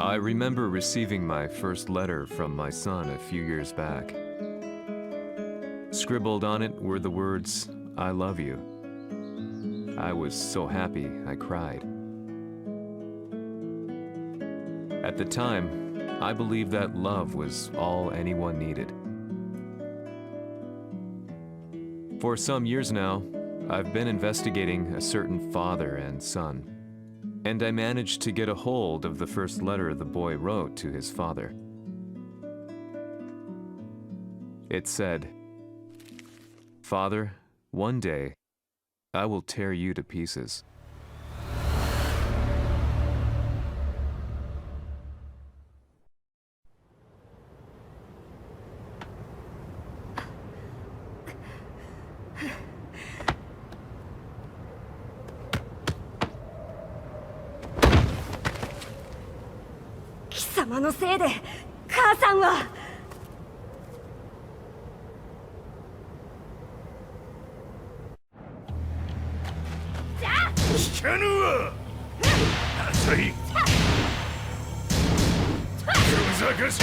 I remember receiving my first letter from my son a few years back. Scribbled on it were the words, "I love you." I was so happy I cried. At the time, I believed that love was all anyone needed. For some years now, I've been investigating a certain father and son, and I managed to get a hold of the first letter the boy wrote to his father. It said, "Father, one day, I will tear you to pieces." Akumaのせいで母さんは。聞かぬわ。浅い。ふざかしい。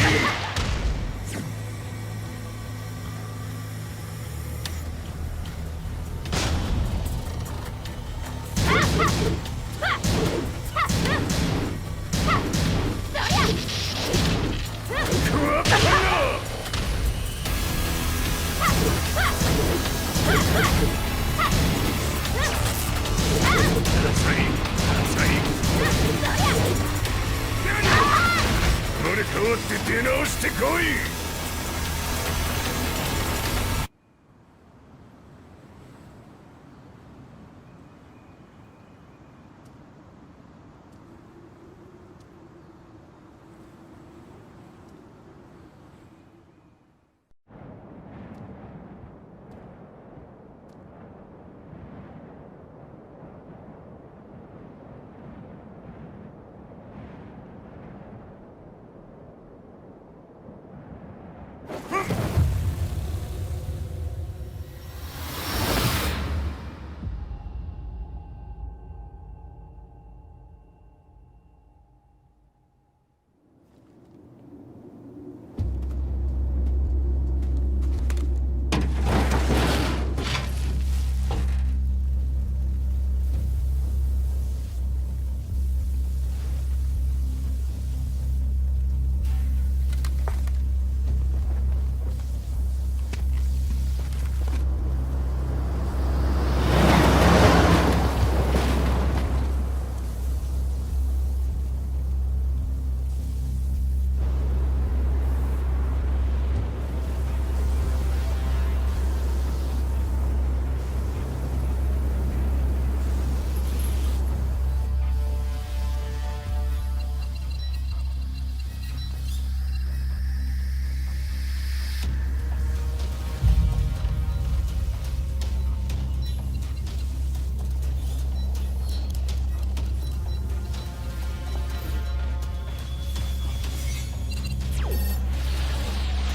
生まれ変わって出直してこい。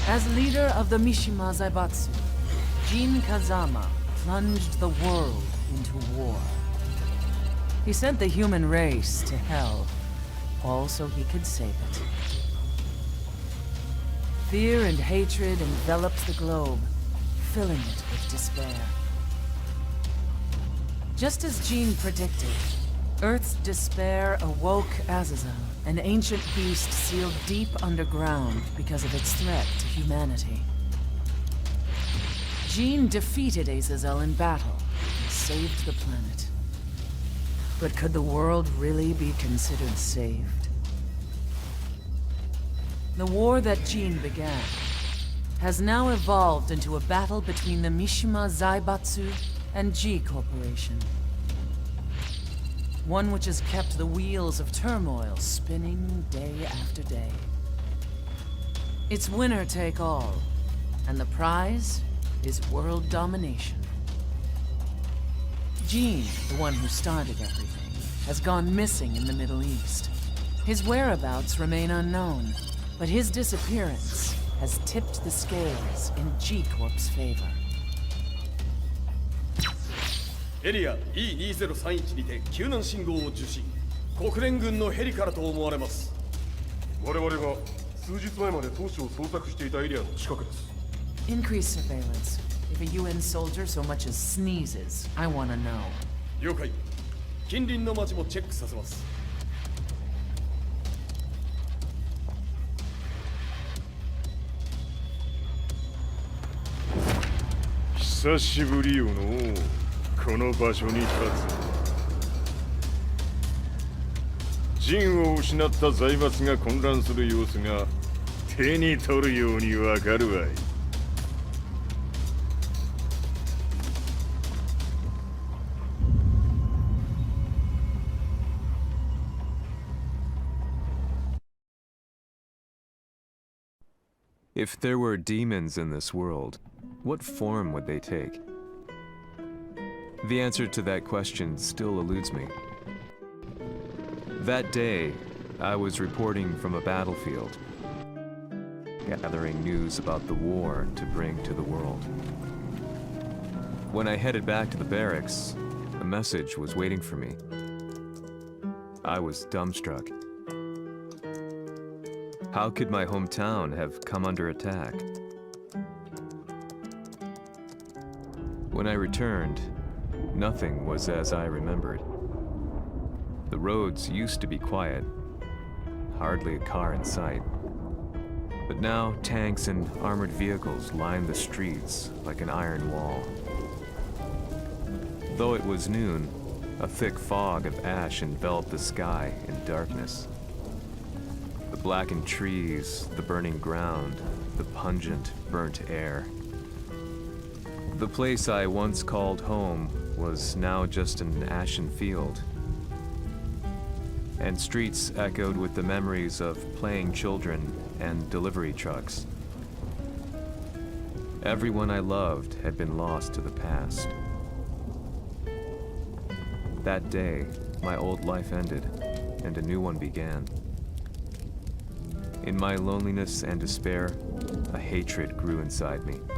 As leader of the Mishima Zaibatsu, Jin Kazama plunged the world into war. He sent the human race to hell, all so he could save it. Fear and hatred enveloped the globe, filling it with despair. Just as Jin predicted, Earth's despair awoke Azazel, an ancient beast sealed deep underground because of its threat to humanity. Jin defeated Azazel in battle and saved the planet. But could the world really be considered saved? The war that Jin began has now evolved into a battle between the Mishima Zaibatsu and G Corporation. One which has kept the wheels of turmoil spinning day after day. It's winner take all, and the prize is world domination. Jin, the one who started everything, has gone missing in the Middle East. His whereabouts remain unknown, but his disappearance has tipped the scales in G-Corp's favor. エリア E2031 にて救難信号を受信。国連軍のヘリからと思われます。我々が数日前まで当初を捜索していたエリアの近くです。 Increase surveillance. If a UN soldier so much as sneezes, I want to know. 了解。近隣の町もチェックさせます。久しぶりよのこの場所に立つ。陣を失った財閥が混乱する様子が手に取るようにわかるわい。If there were demons in this world, what form would they take? The answer to that question still eludes me. That day, I was reporting from a battlefield, gathering news about the war to bring to the world. When I headed back to the barracks, a message was waiting for me. I was dumbstruck. How could my hometown have come under attack? When I returned, nothing was as I remembered. The roads used to be quiet, hardly a car in sight. But now tanks and armored vehicles lined the streets like an iron wall. Though it was noon, a thick fog of ash enveloped the sky in darkness. The blackened trees, the burning ground, the pungent, burnt air. The place I once called home was now just an ashen field. And streets echoed with the memories of playing children and delivery trucks. Everyone I loved had been lost to the past. That day, my old life ended, and a new one began. In my loneliness and despair, a hatred grew inside me.「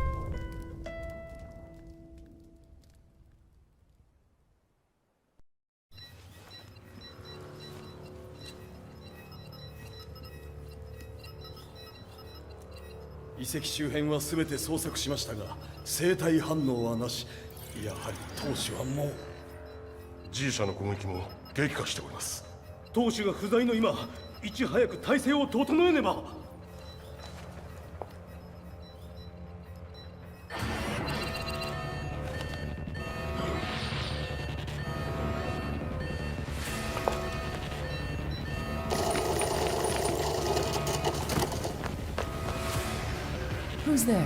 遺跡周辺は全て捜索しましたが、生体反応はなし。やはり当主はもう。G 社の攻撃も激化しております。当主が不在の今、いち早く体制を整えねば。Who's there?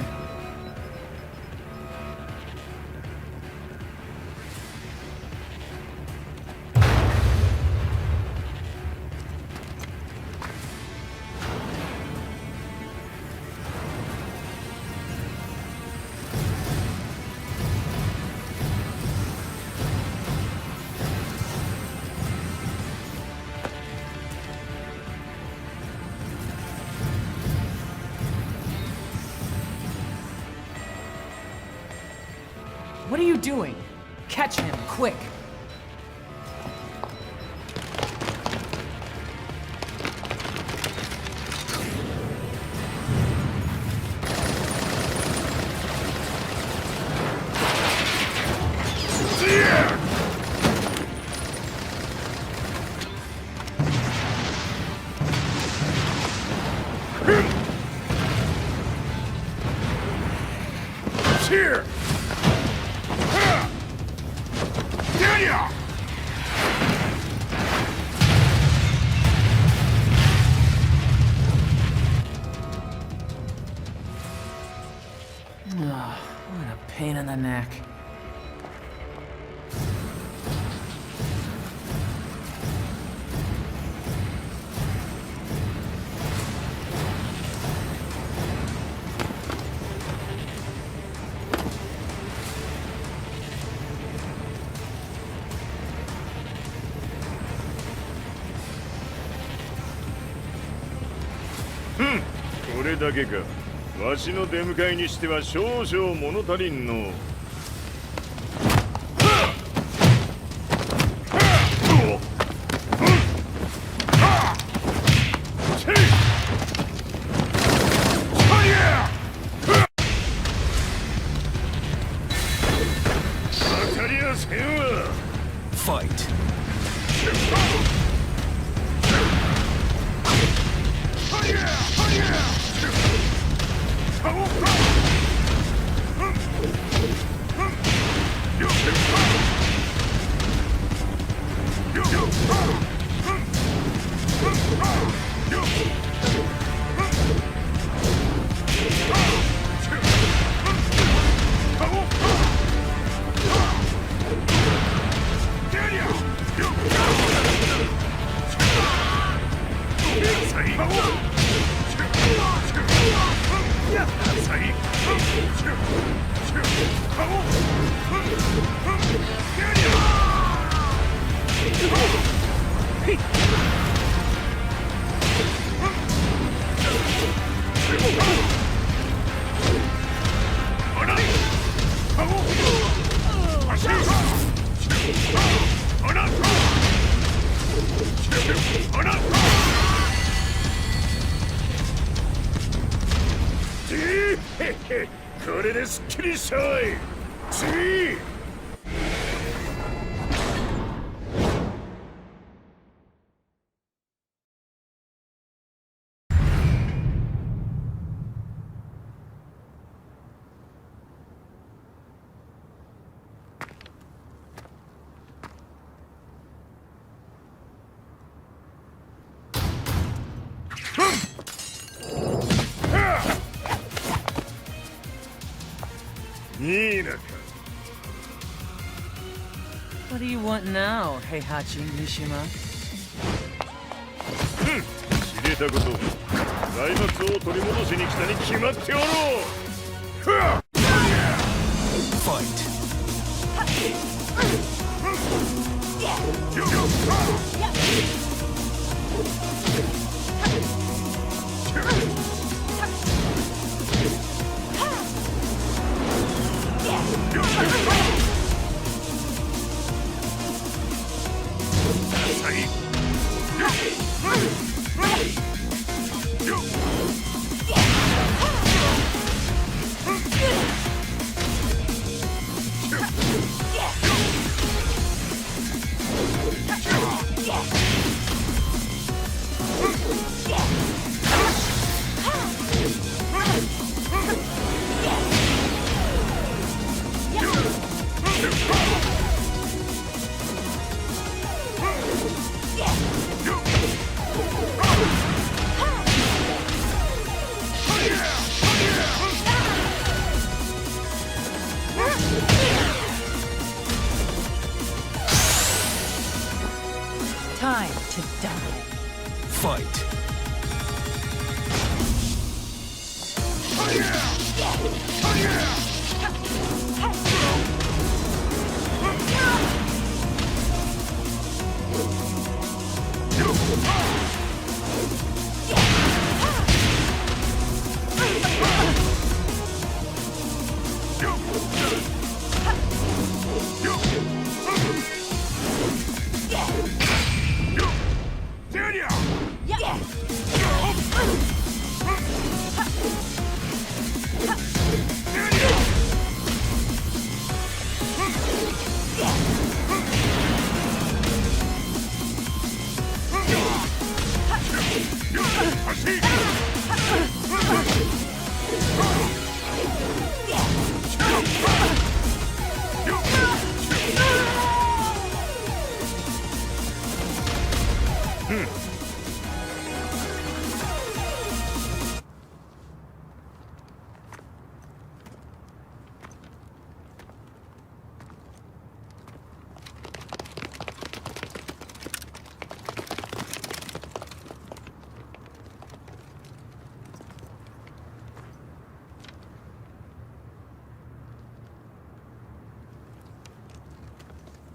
What are you doing? Catch him, quick! Here! What a pain in the neck. Hmm. これだけか。わしの出迎えにしては少々物足りんの。Fight.これですっきりしたわい。次。What do you want now, Heihachi Mishima? 知れたこと、財閥を取り戻しに来たに決まっておろう。Fight. Time to die. Fight.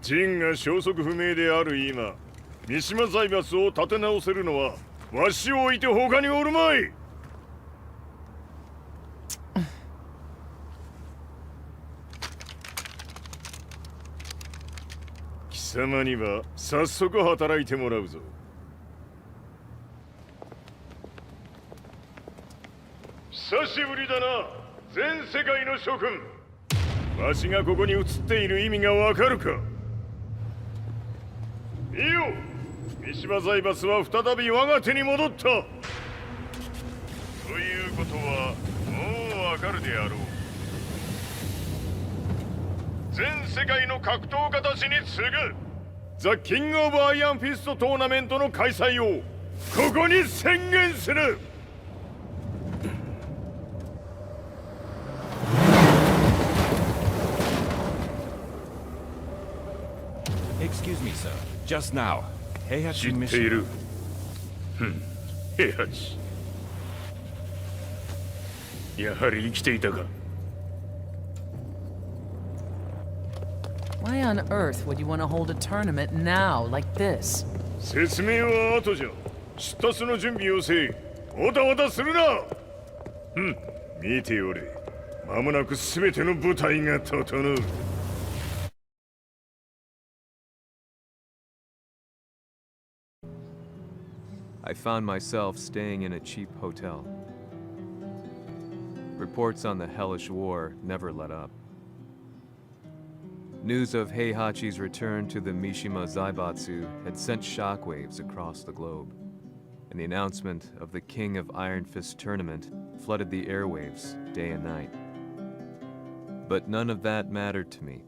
ジンが消息不明である今、三島財閥を立て直せるのはわしを置いて他におるまい。貴様には早速働いてもらうぞ。久しぶりだな、全世界の諸君。わしがここに映っている意味がわかるか。いいよ、三島財閥は再び我が手に戻った。ということはもうわかるであろう。全世界の格闘家たちに次ぐザ・キング・オブ・アイアンフィストトーナメントの開催をここに宣言する。Excuse me, sir. Just now, Heihachi 知っている。平八。やはり生きていたか。Why on earth would you want to hold a tournament now, like this? 説明は後じゃ。出立の準備をせい。おたおたするな。見ておれ。間もなく全ての部隊が整う。I found myself staying in a cheap hotel. Reports on the hellish war never let up. News of Heihachi's return to the Mishima Zaibatsu had sent shockwaves across the globe, and the announcement of the King of Iron Fist tournament flooded the airwaves day and night. But none of that mattered to me.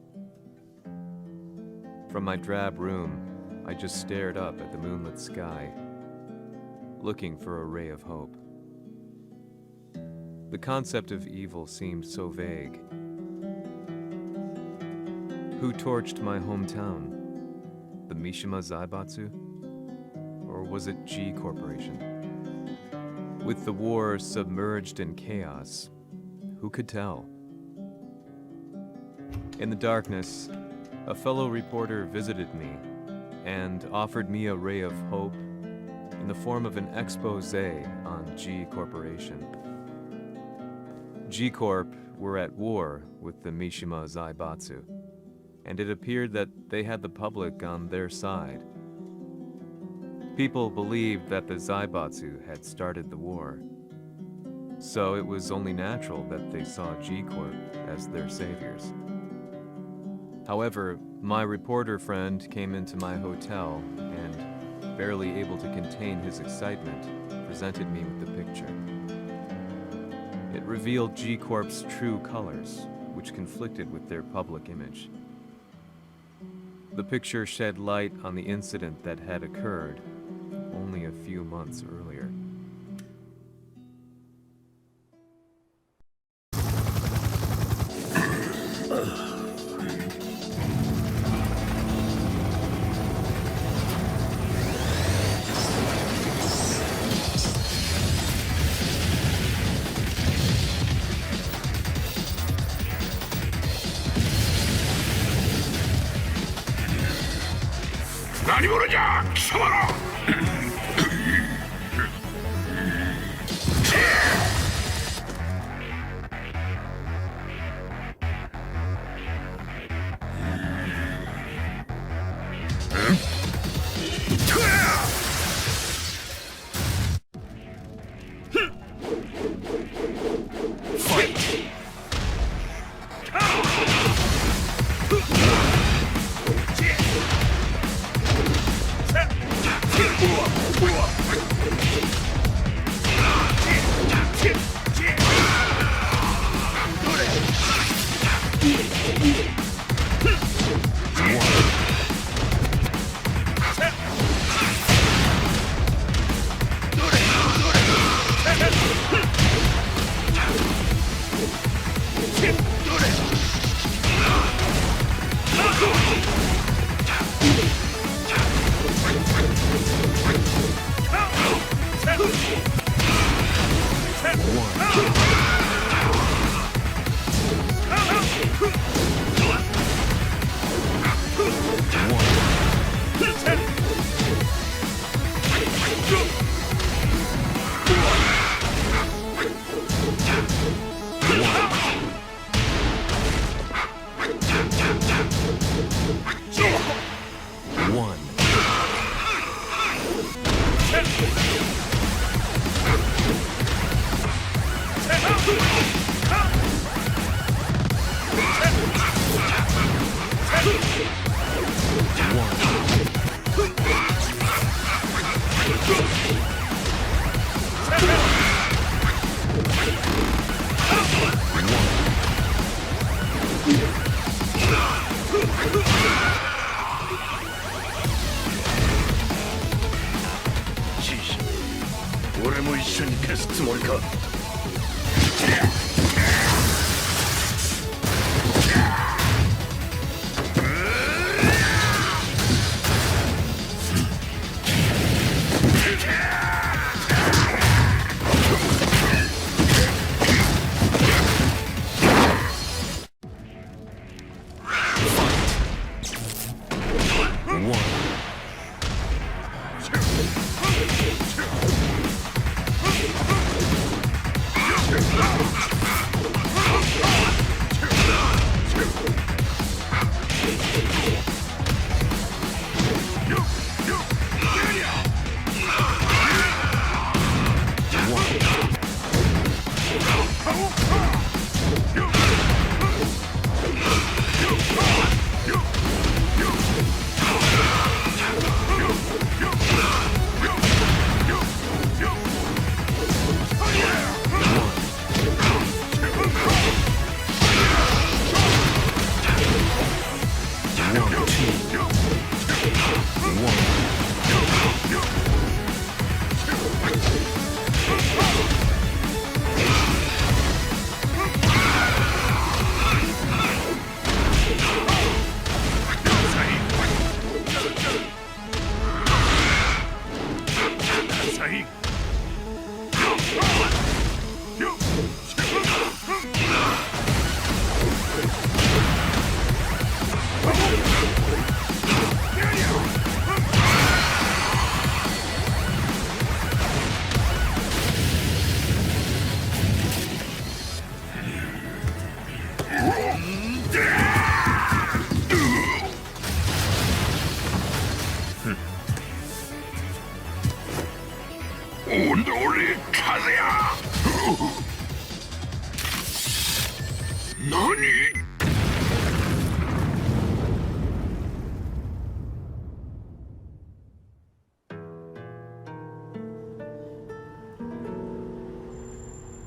From my drab room, I just stared up at the moonlit sky, looking for a ray of hope. The concept of evil seemed so vague. Who torched my hometown? The Mishima Zaibatsu? Or was it G Corporation? With the war submerged in chaos, who could tell? In the darkness, a fellow reporter visited me and offered me a ray of hope in the form of an expose on G Corporation. G Corp were at war with the Mishima Zaibatsu, and it appeared that they had the public on their side. People believed that the Zaibatsu had started the war, so it was only natural that they saw G Corp as their saviors. However, my reporter friend came into my hotel and, barely able to contain his excitement, presented me with the picture. It revealed G Corp's true colors, which conflicted with their public image. The picture shed light on the incident that had occurred only a few months earlier. 緒に消すつもりか。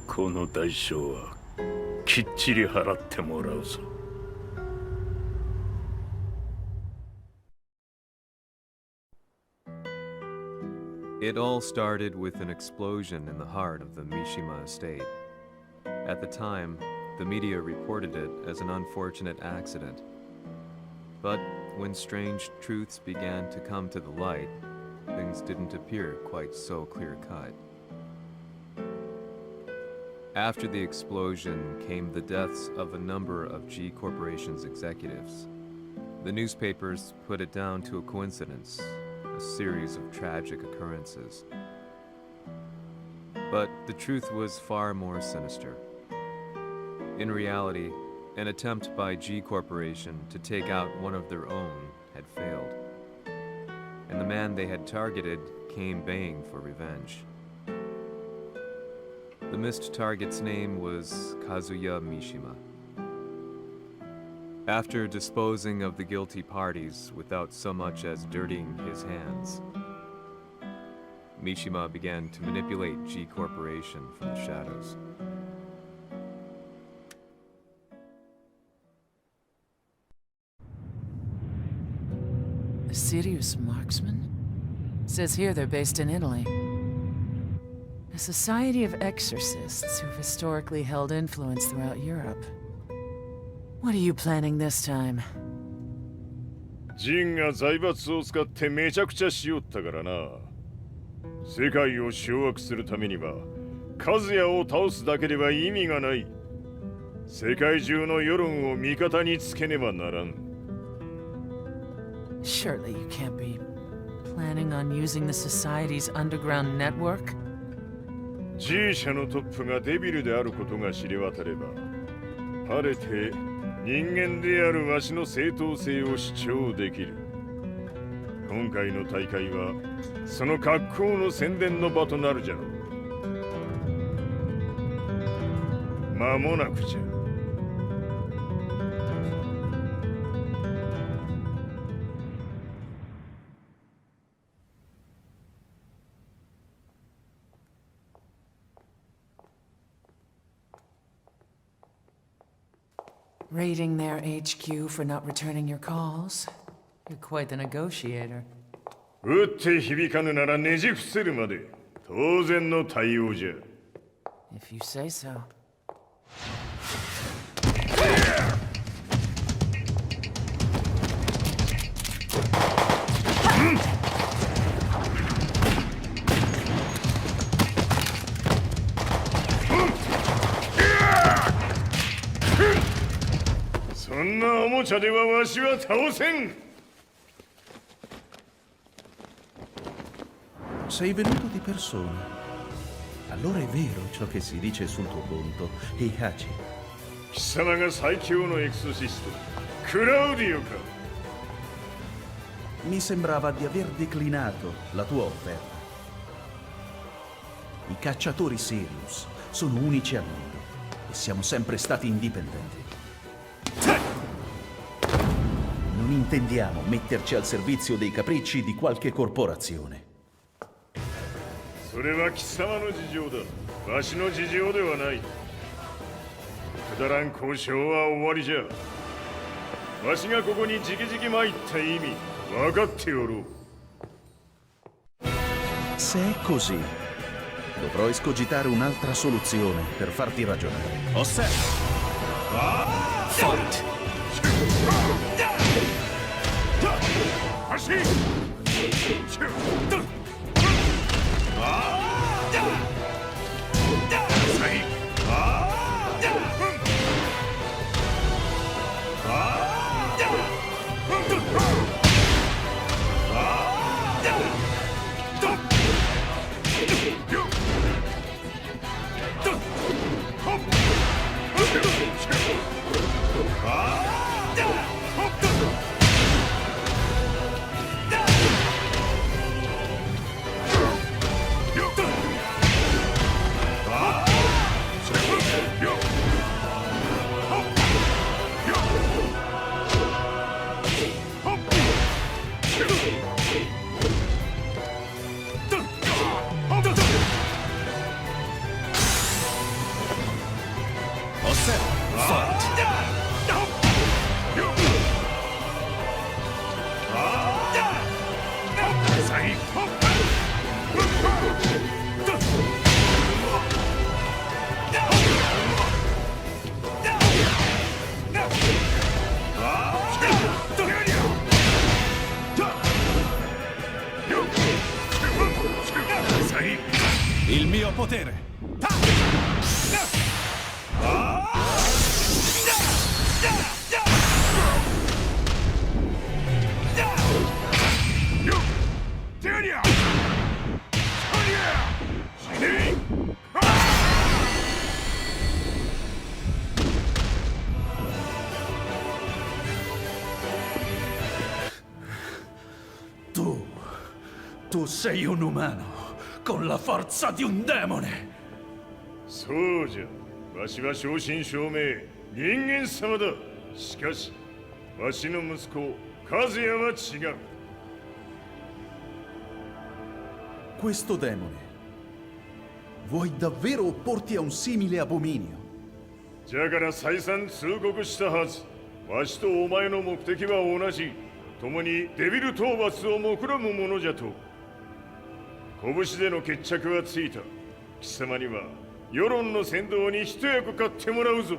この代償はきっちり払ってもらうぞ。It all started with an explosion in the heart of the Mishima estate. At the time, the media reported it as an unfortunate accident. But when strange truths began to come to the light, things didn't appear quite so clear-cut. After the explosion came the deaths of a number of G Corporation's executives. The newspapers put it down to a coincidence, a series of tragic occurrences. But the truth was far more sinister. In reality, an attempt by G Corporation to take out one of their own had failed, and the man they had targeted came baying for revenge. The missed target's name was Kazuya Mishima. After disposing of the guilty parties without so much as dirtying his hands, Mishima began to manipulate G Corporation from the shadows. A serious marksman? Says here they're based in Italy. A society of exorcists who've historically held influence throughout Europe. What are you planning this time? ジンが財閥を使ってめちゃくちゃしよったからな。世界を掌握するためには、カズヤを倒すだけでは意味がない。世界中の世論を味方につけねばならん。Surely you can't be planning on using the society's underground network? G 社のトップがデビルであることが知れ渡れば、晴れて人間であるわしの正当性を主張できる。今回の大会はその格好の宣伝の場となるじゃろう。間もなくじゃ。Raiding their HQ for not returning your calls? You're quite the negotiator. 打って響かぬならねじ伏せるまで当然の対応じゃ。 If you say so. そんなおもちゃではわしは倒せん。 Sei venuto di persona. Allora è vero ciò che si dice sul tuo conto, Heihachi. 貴様が最強のエクソシスト、クラウディオか。 Mi sembrava di aver declinato la tua offerta. I cacciatori Sirius sono unici al mondo e siamo sempre stati indipendenti. Non intendiamo metterci al servizio dei capricci di qualche corporazione. それは貴様の事情だ。わしの事情ではない。くだらん交渉は終わりじゃ。わしがここに直々参った意味、分かっておろう。 Se è così, dovrò escogitare un'altra soluzione per farti ragionare. Osserva! Fight! 走Il mio potere! Tu sei un umano con la forza di un demone. そうじゃ。わしは正真正銘人間様だ。しかしわしの息子和也は違う。 Questo demone, vuoi davvero opporti a un simile abominio? じゃから再三通告したはず。わしとお前の目的は同じ。共にデビル討伐を目論むものじゃと。拳での決着はついた。貴様には世論の先導に一役買ってもらうぞ。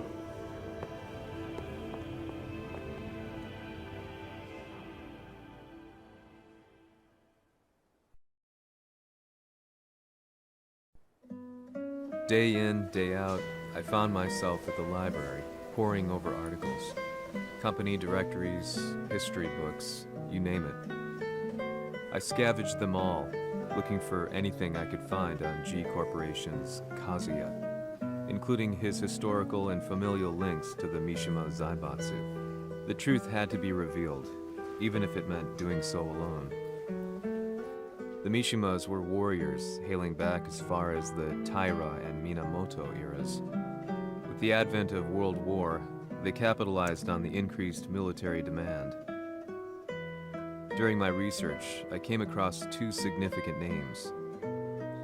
Day in, day out, I found myself at the library, poring over articles. Company directories, history books, you name it. I scavenged them all, looking for anything I could find on G Corporation's Kazuya, including his historical and familial links to the Mishima Zaibatsu. The truth had to be revealed, even if it meant doing so alone. The Mishimas were warriors hailing back as far as the Taira and Minamoto eras. With the advent of World War, they capitalized on the increased military demand. During my research, I came across two significant names.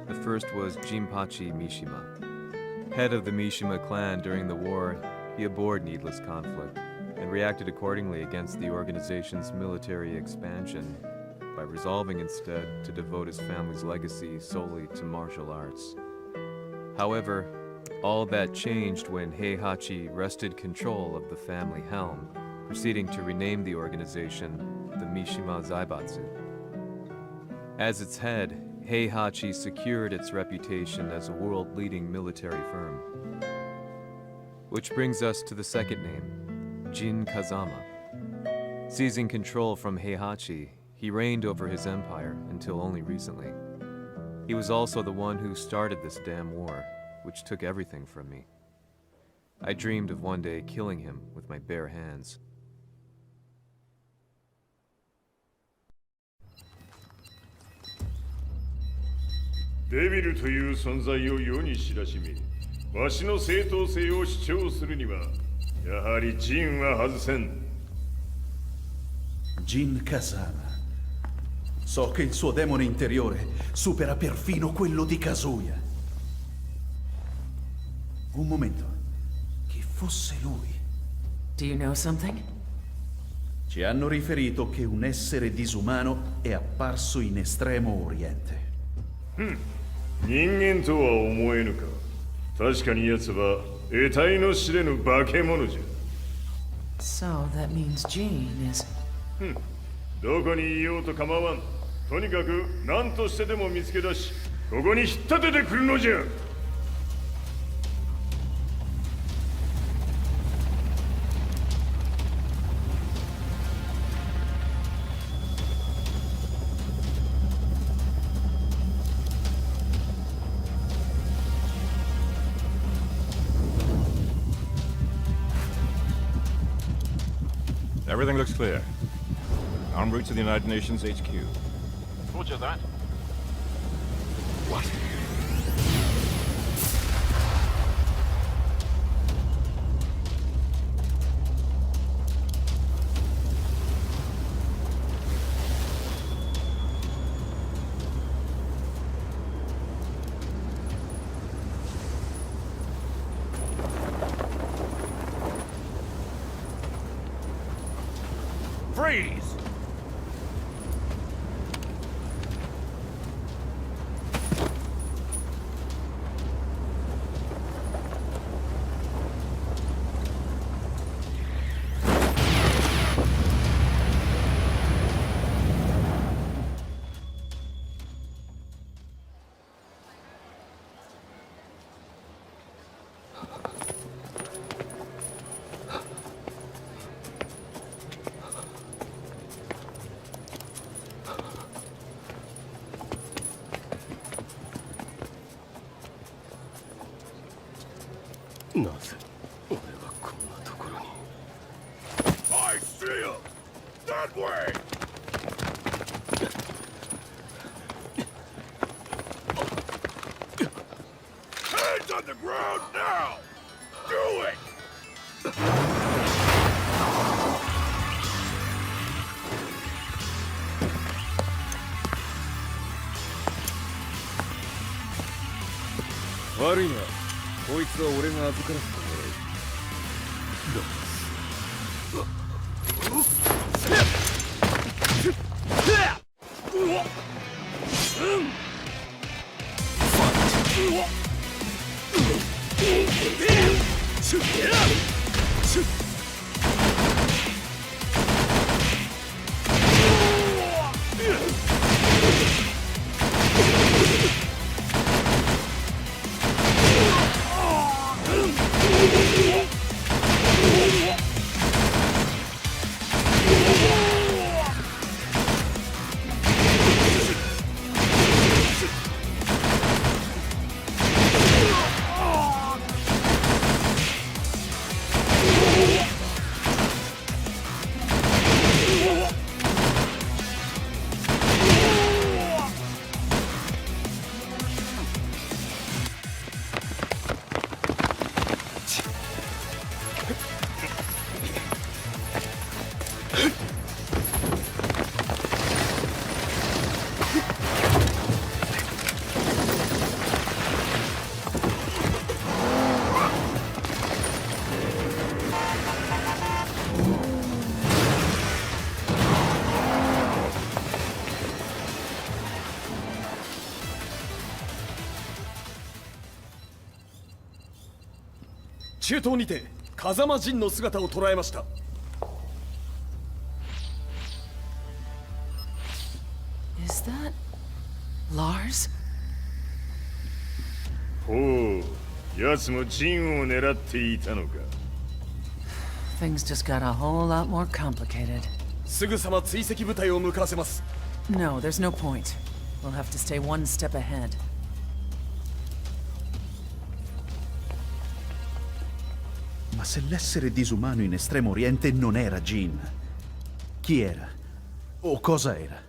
The first was Jinpachi Mishima. Head of the Mishima clan during the war, he abhorred needless conflict and reacted accordingly against the organization's military expansion by resolving instead to devote his family's legacy solely to martial arts. However, all that changed when Heihachi wrested control of the family helm, proceeding to rename the organization the Mishima Zaibatsu. As its head, Heihachi secured its reputation as a world-leading military firm. Which brings us to the second name, Jin Kazama. Seizing control from Heihachi, he reigned over his empire until only recently. He was also the one who started this damn war, which took everything from me. I dreamed of one day killing him with my bare hands. Devil という存在を世に知らしめ、わしの正当性を主張するには、やはりジンは外せん。Jin Kazama. So che il suo demone interiore supera perfino quello di Kazuya. Un momento. Chi fosse lui? Do you know something? Ci hanno riferito che un essere disumano è apparso in Estremo Oriente. 人間とは思えぬか。確かに奴は得体の知れぬ化け物じゃ。So that means Jean is... どこにいようと構わん。とにかく何としてでも見つけ出し、ここに引っ立ててくるのじゃ。Everything looks clear. En route to the United Nations HQ. Roger that. What? Freeze! I see him! That way! Hands on the ground now! Do it!悪いな。こいつは俺が預からせてもらう。中東にて風間陣の姿を捉えました。 Is that Lars? ほう、奴もジンを狙っていたのか。 Things just got a whole lot more complicated. すぐさま追跡部隊を向かわせます。 No, there's no point. We'll have to stay one step ahead. Ma se l'essere disumano in Estremo Oriente non era Jin, chi era? O cosa era?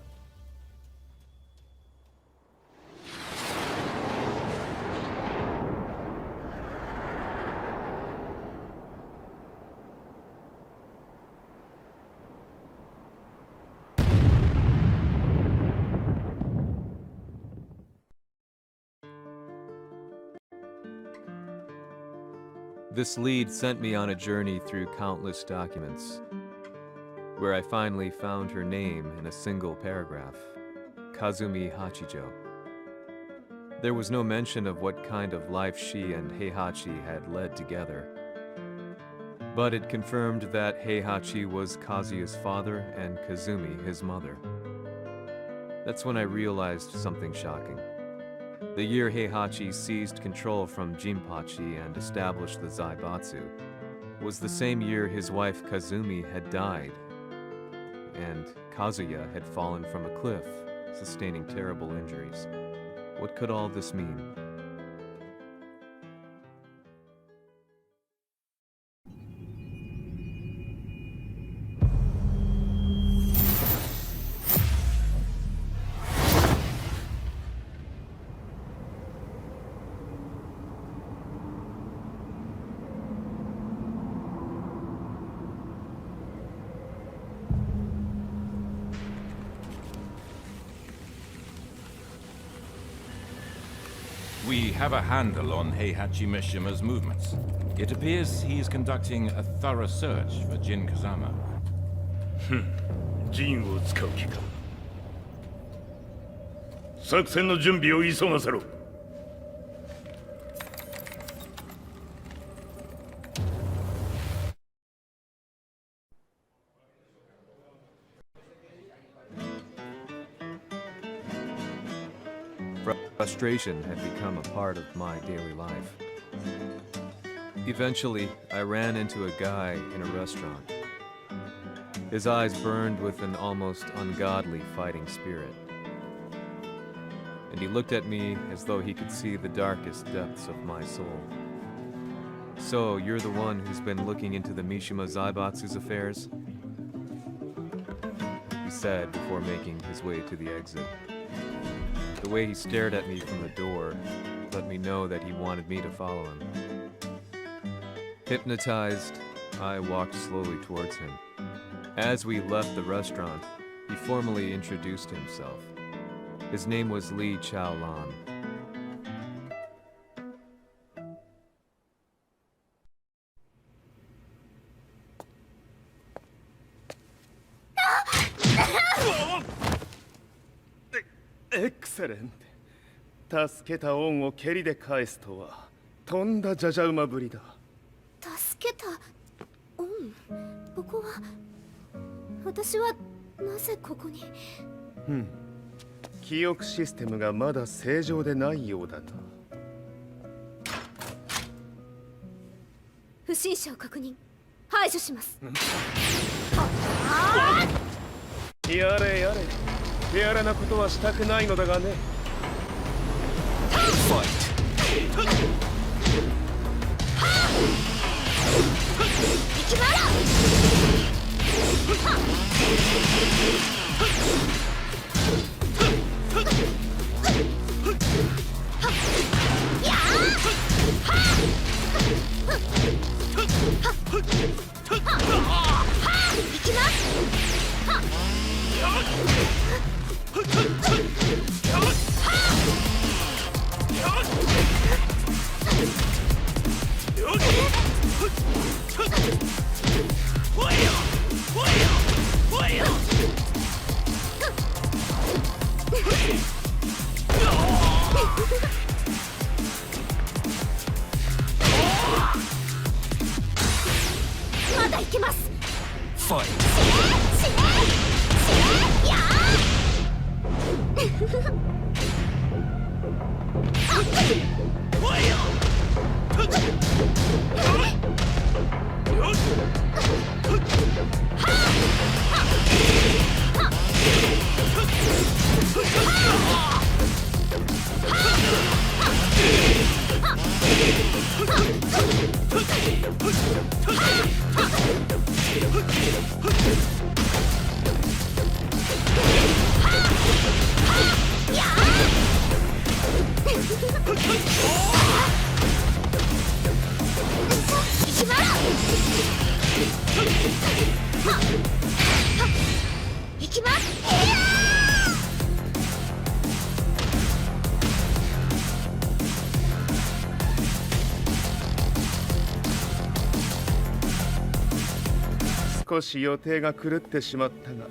This lead sent me on a journey through countless documents, where I finally found her name in a single paragraph, Kazumi Hachijo. There was no mention of what kind of life she and Heihachi had led together, but it confirmed that Heihachi was Kazuya's father and Kazumi his mother. That's when I realized something shocking. The year Heihachi seized control from Jinpachi and established the Zaibatsu was the same year his wife Kazumi had died, and Kazuya had fallen from a cliff, sustaining terrible injuries. What could all this mean? We have a handle on Heihachi Mishima's movements. It appears he is conducting a thorough search for Jin Kazama. ジンを使う気か。作戦の準備を急がせろ。 Frustration had become a part of my daily life. Eventually, I ran into a guy in a restaurant. His eyes burned with an almost ungodly fighting spirit. And he looked at me as though he could see the darkest depths of my soul. So, you're the one who's been looking into the Mishima Zaibatsu's affairs? He said before making his way to the exit. The way he stared at me from the door let me know that he wanted me to follow him. Hypnotized, I walked slowly towards him. As we left the restaurant, he formally introduced himself. His name was Li Chaolan. Excellent. 助けた恩を蹴りで返すとはとんだじゃじゃ馬ぶりだ。助けた恩、ここは私はなぜここに。記憶システムがまだ正常でないようだな。不審者を確認、排除します。やれやれ、手荒なことはしたくないのだがね。少し予定が狂ってしまったが、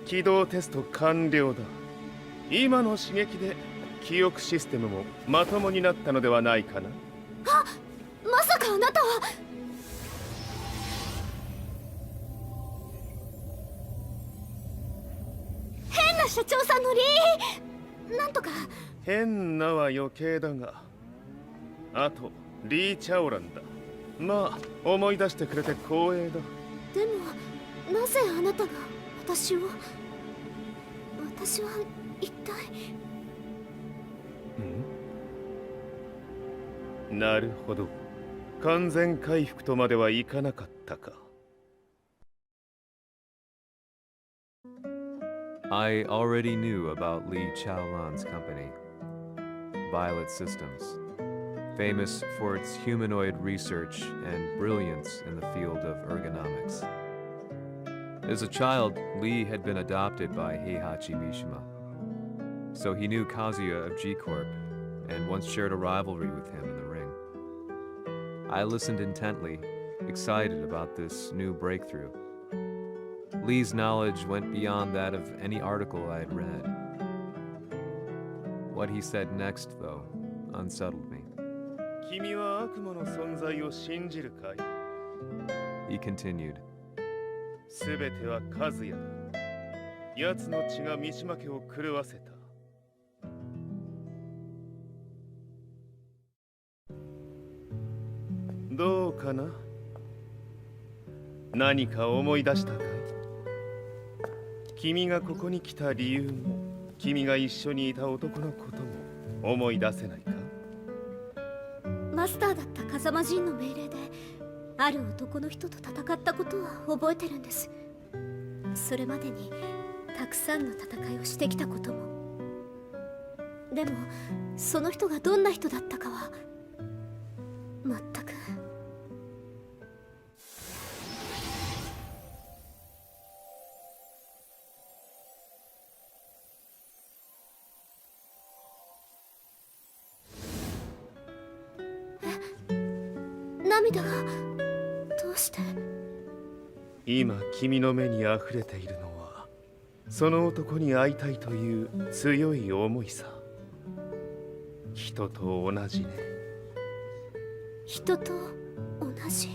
起動テスト完了だ。今の刺激で記憶システムもまともになったのではないかな。あ、まさかあなたは。変な社長さんのなんとか。変なは余計だが、あとリー・チャオランだ。まあ思い出してくれて光栄だ。でもなぜあなたが私は一体。なるほど、完全回復とまではいかなかったか。I already knew about Li Chaolan's company, Violet Systems, famous for its humanoid research and brilliance in the field of ergonomics. As a child, Li had been adopted by Heihachi Mishima, so he knew Kazuya of G-Corp and once shared a rivalry with him in the ring. I listened intently, excited about this new breakthrough. Lee's knowledge went beyond that of any article I had read. What he said next, though, unsettled me. 君は悪魔の存在を信じるかい? He continued. すべては和也だ。奴の血が三島家を狂わせた。どうかな？何か思い出したかい？君がここに来た理由も、君が一緒にいた男のことも思い出せないか？マスターだった風間陣の命令である男の人と戦ったことは覚えてるんです。それまでにたくさんの戦いをしてきたことも。でもその人がどんな人だったかは全く。涙がどうして？今君の目にあふれているのはその男に会いたいという強い思いさ。人と同じね。人と同じ。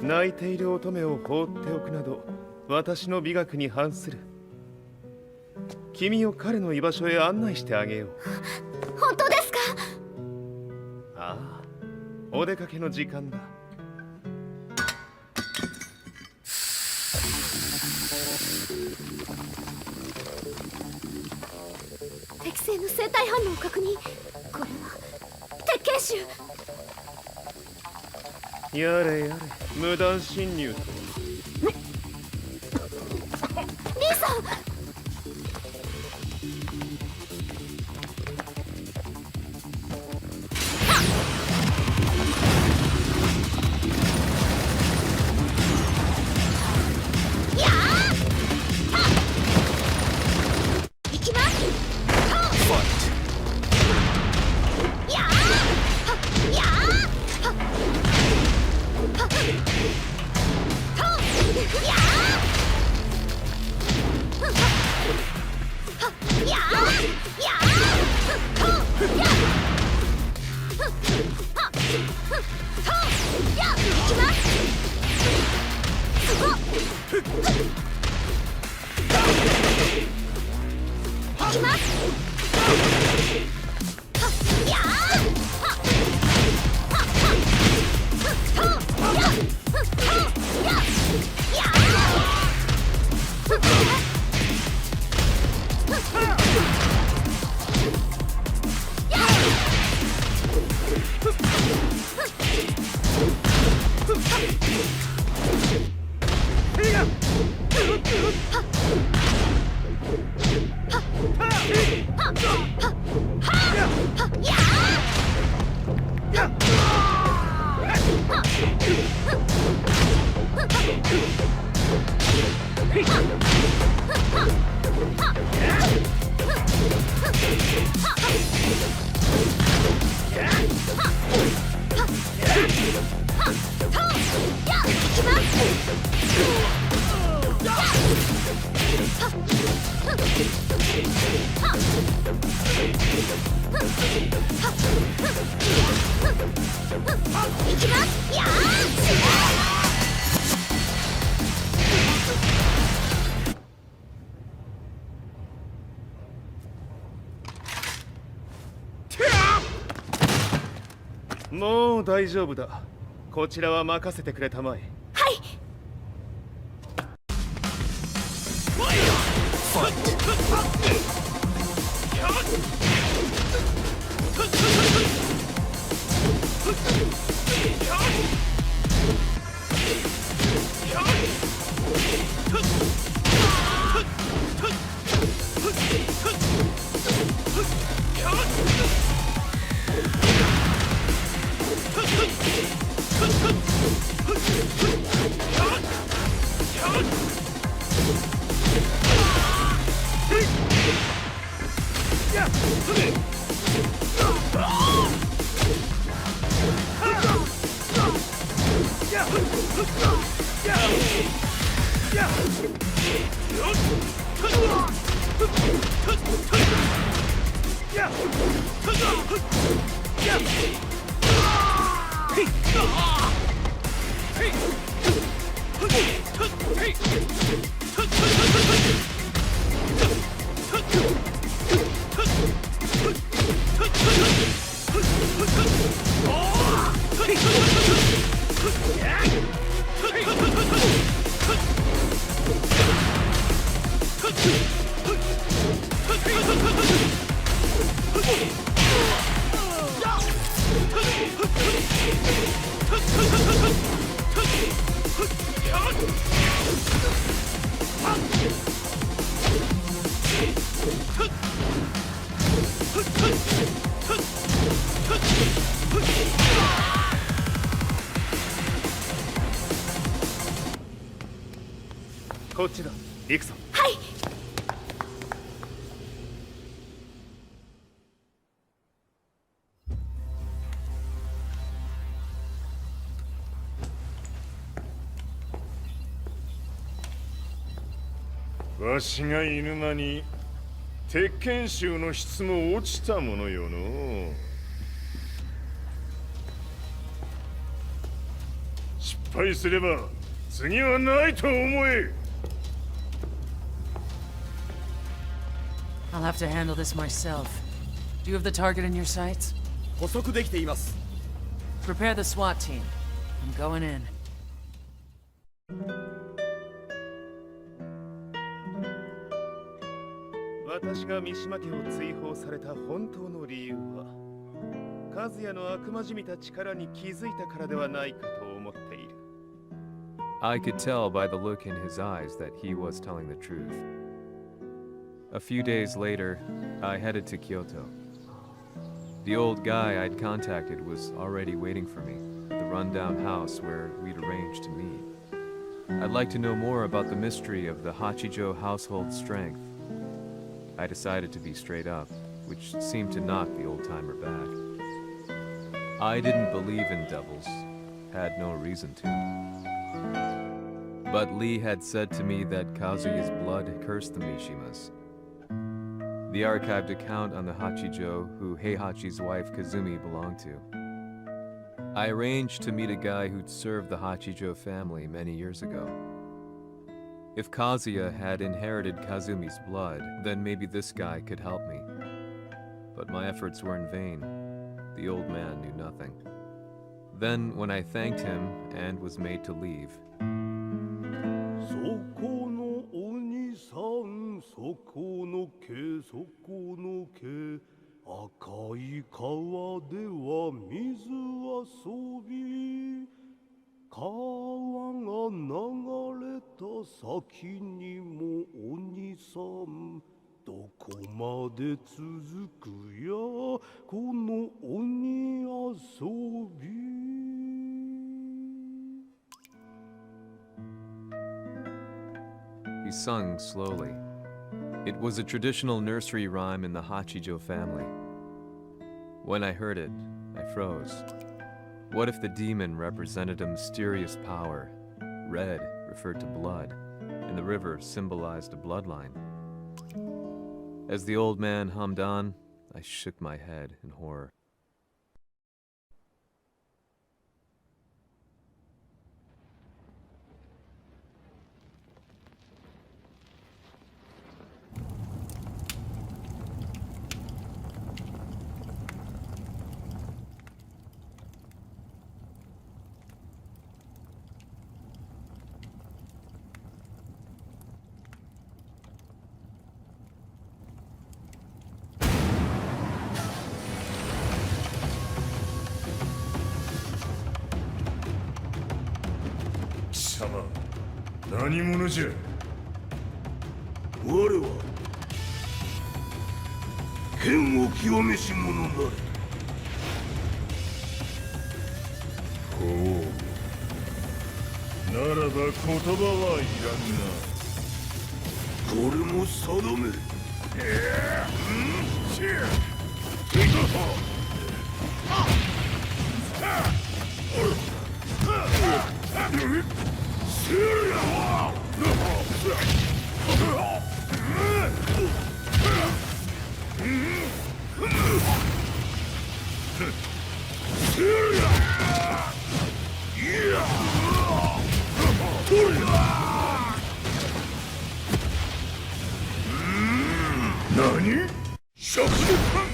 泣いている乙女を放っておくなど私の美学に反する。君を彼の居場所へ案内してあげよう。本当ですか？ああ、お出かけの時間だ。適正の生体反応を確認。これは鉄拳臭。やれやれ、無断侵入と。リーさん。もう大丈夫だ。こちらは任せてくれたまえ。はい。こっちだ。行くぞ。はい。わしが犬間に鉄拳衆の質も落ちたものよの。失敗すれば次はないと思え。I'll have to handle this myself. Do you have the target in your sights? 捕捉できています。Prepare the SWAT team. I'm going in. 私が三島家を追放された本当の理由は、和也の悪魔じみた力に気づいたからではないかと思っている。I could tell by the look in his eyes that he was telling the truth. A few days later, I headed to Kyoto. The old guy I'd contacted was already waiting for me at the rundown house where we'd arranged to meet. I'd like to know more about the mystery of the Hachijo household strength. I decided to be straight up, which seemed to knock the old-timer back. I didn't believe in devils, had no reason to. But Lee had said to me that Kazuya's blood cursed the Mishimas. The archived account on the Hachijo who Heihachi's wife Kazumi belonged to. I arranged to meet a guy who'd served the Hachijo family many years ago. If Kazuya had inherited Kazumi's blood, then maybe this guy could help me. But my efforts were in vain. The old man knew nothing. Then, when I thanked him and was made to leave, そこの鬼さん、そこの毛、そこの毛、赤い川では水遊び、川が流れた先にも鬼さん、どこまで続くやこの鬼遊び。He He sung slowly. It was a traditional nursery rhyme in the Hachijo family. When I heard it, I froze. What if the demon represented a mysterious power? Red referred to blood, and the river symbolized a bloodline. As the old man hummed on, I shook my head in horror.貴様、何者じゃ。我は剣を極めし者なり。ほう。ならば言葉はいらんな。これも定め。何？食事パン。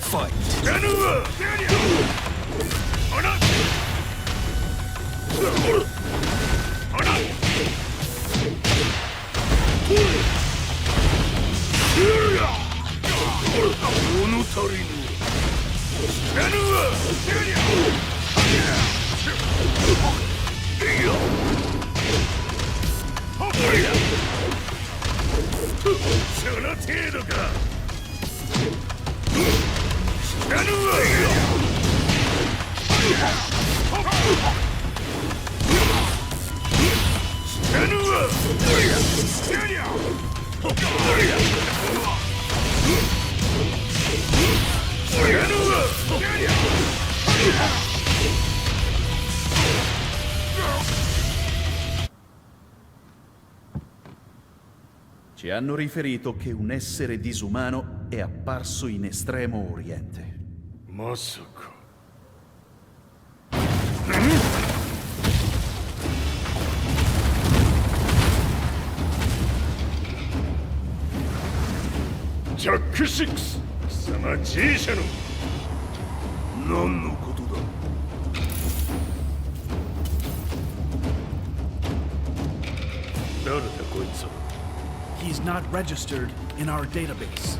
Fight! やるわ。あら。あら。物足りぬ。やるわ。その程度か。やるわ。やるわ。Ci hanno riferito che un essere disumano è apparso in Estremo Oriente. まさか。ジャック6、貴様 G 社の何のことだ。誰だこいつは。 He's not registered in our database.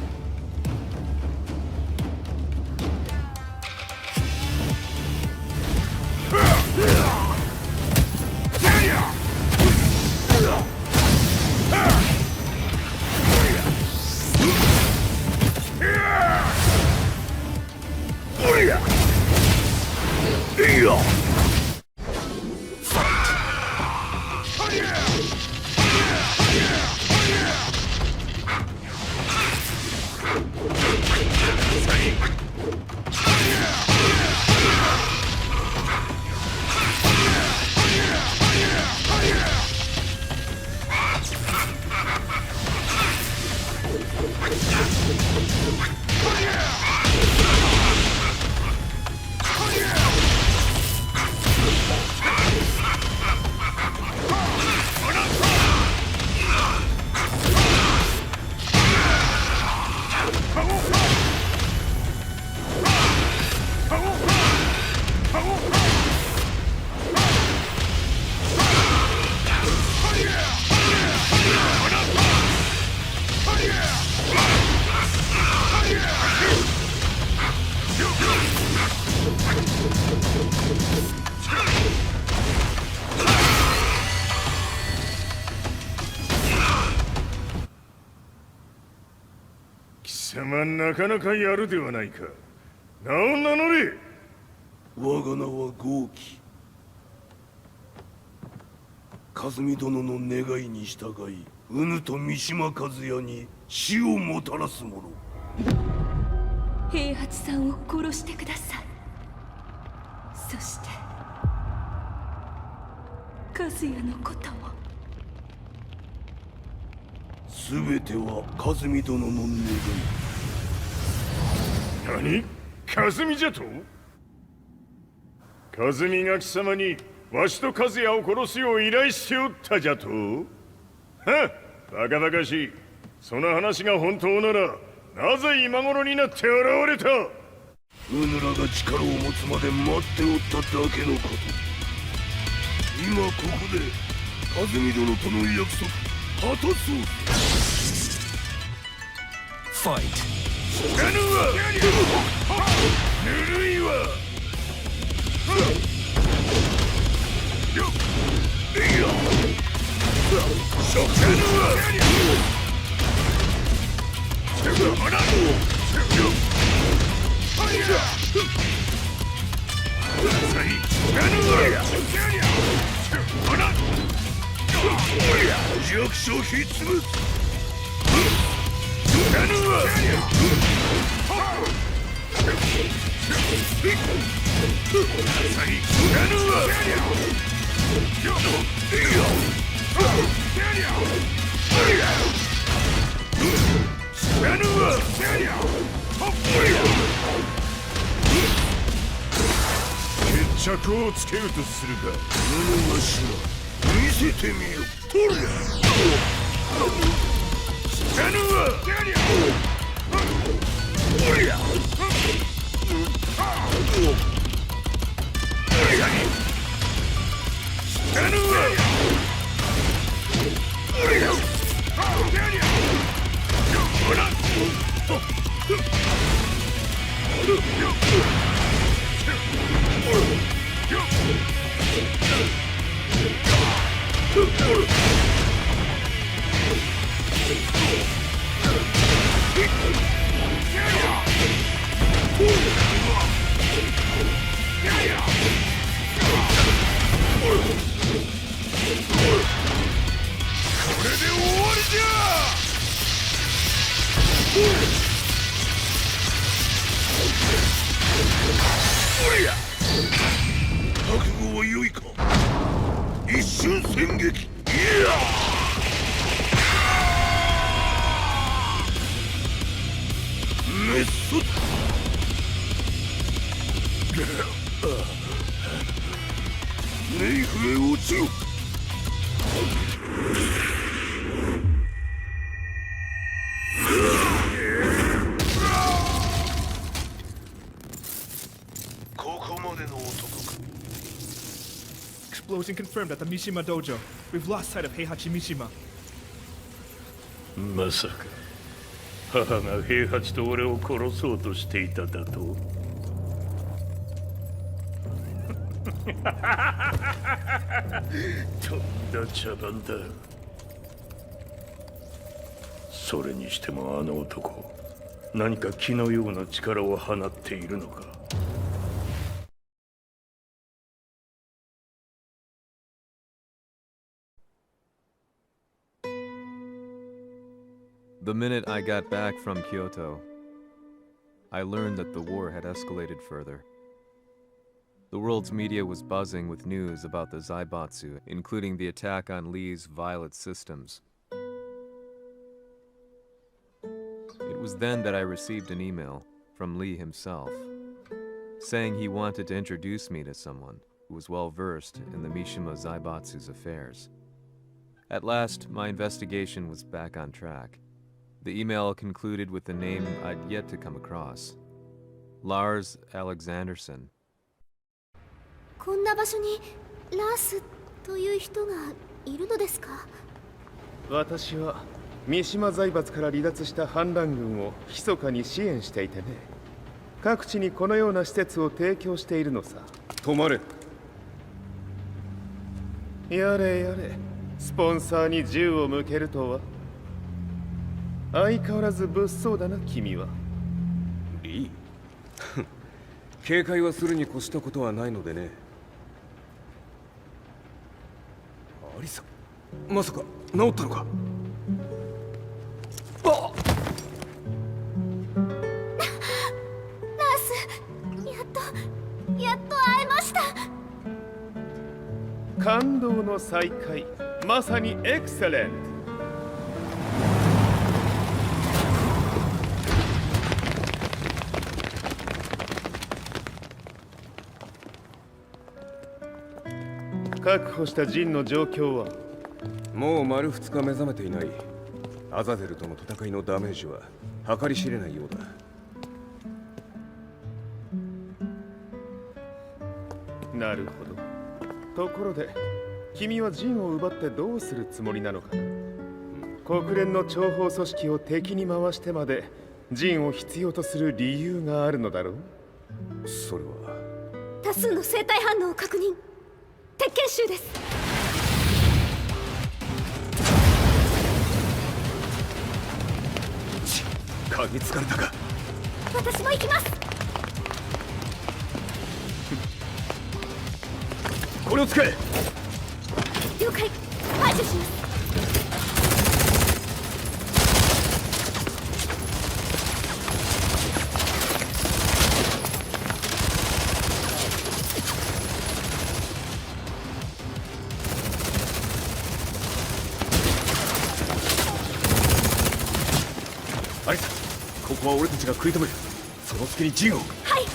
なかなかやるではないか。名を名乗れ。我が名は豪輝。和美殿の願いに従い、うぬと三島和也に死をもたらす者。平八さんを殺してください。そして和也のことも。全ては和美殿の願い。何？和美じゃと？和美が貴様にわしと和也を殺すよう依頼しておったじゃと？はっ、バカバカしい。その話が本当ならなぜ今頃になって現れた？うぬらが力を持つまで待っておっただけのこと。今ここで和美殿との約束果たそう。ファイト。知らぬわ！ぬるいわ！弱小ひっつぶす。決着をつけるとするか。布わしら見せてみよ。とりゃ知らぬわ！おりゃ知らぬわ！これで終わりじゃ！おりゃ覚悟は良いか。一瞬戦撃。いやメッソネイフへ落ちろ。ここまでの男か。Explosion confirmed at the Mishima dojo. We've lost sight of Heihachi Mishima. まさか母が平八と俺を殺そうとしていただと？とんだ茶番だ。それにしてもあの男、何か気のような力を放っているのか。The minute I got back from Kyoto, I learned that the war had escalated further. The world's media was buzzing with news about the Zaibatsu, including the attack on Lee's Violet systems. It was then that I received an email from Lee himself, saying he wanted to introduce me to someone who was well versed in the Mishima Zaibatsu's affairs. At last, my investigation was back on track. The email concluded with a name I'd yet to come across. Lars Alexanderson. こんな場所にラースという人がいるのですか？私は三島財閥から離脱した反乱軍を密かに支援していてね。各地にこのような施設を提供しているのさ。止まれ。やれやれ、スポンサーに銃を向けるとは。相変わらず物騒だな君は。リー警戒はするに越したことはないのでね。リサ、まさか治ったのか。あっ、ナース、やっと会えました。感動の再会、まさにエクセレント。確保したジンの状況は？もう丸2日目覚めていない。アザゼルとの戦いのダメージは計り知れないようだ。なるほど。ところで君はジンを奪ってどうするつもりなのかな。国連の諜報組織を敵に回してまでジンを必要とする理由があるのだろう。それは多数の生体反応を確認。鉄拳衆です。嗅ぎつかれたか。私も行きます。これを使え。了解。排除します。アリサ、ここは俺たちが食い止める。その隙にジンを。はい。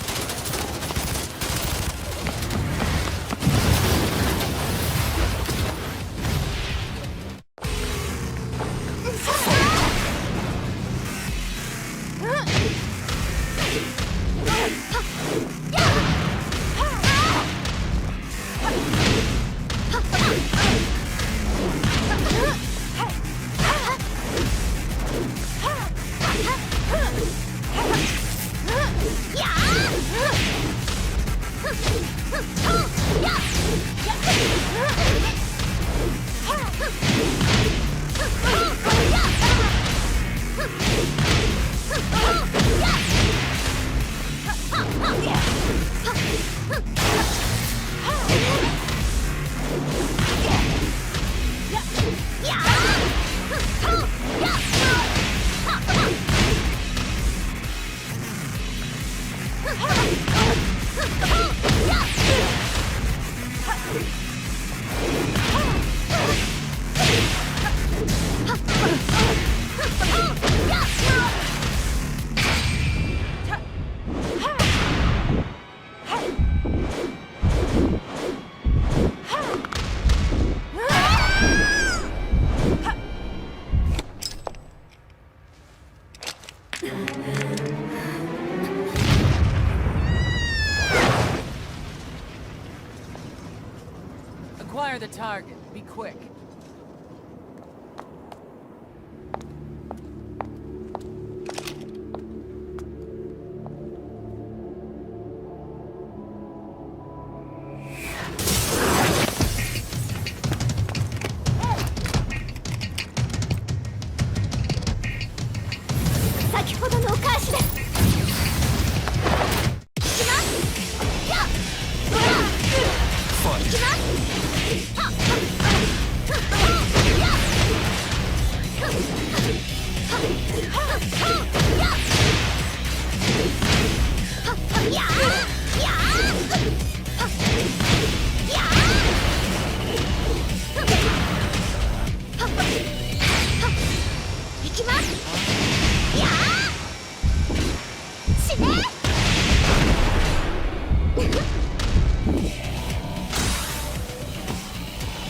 Acquire the target. Be quick.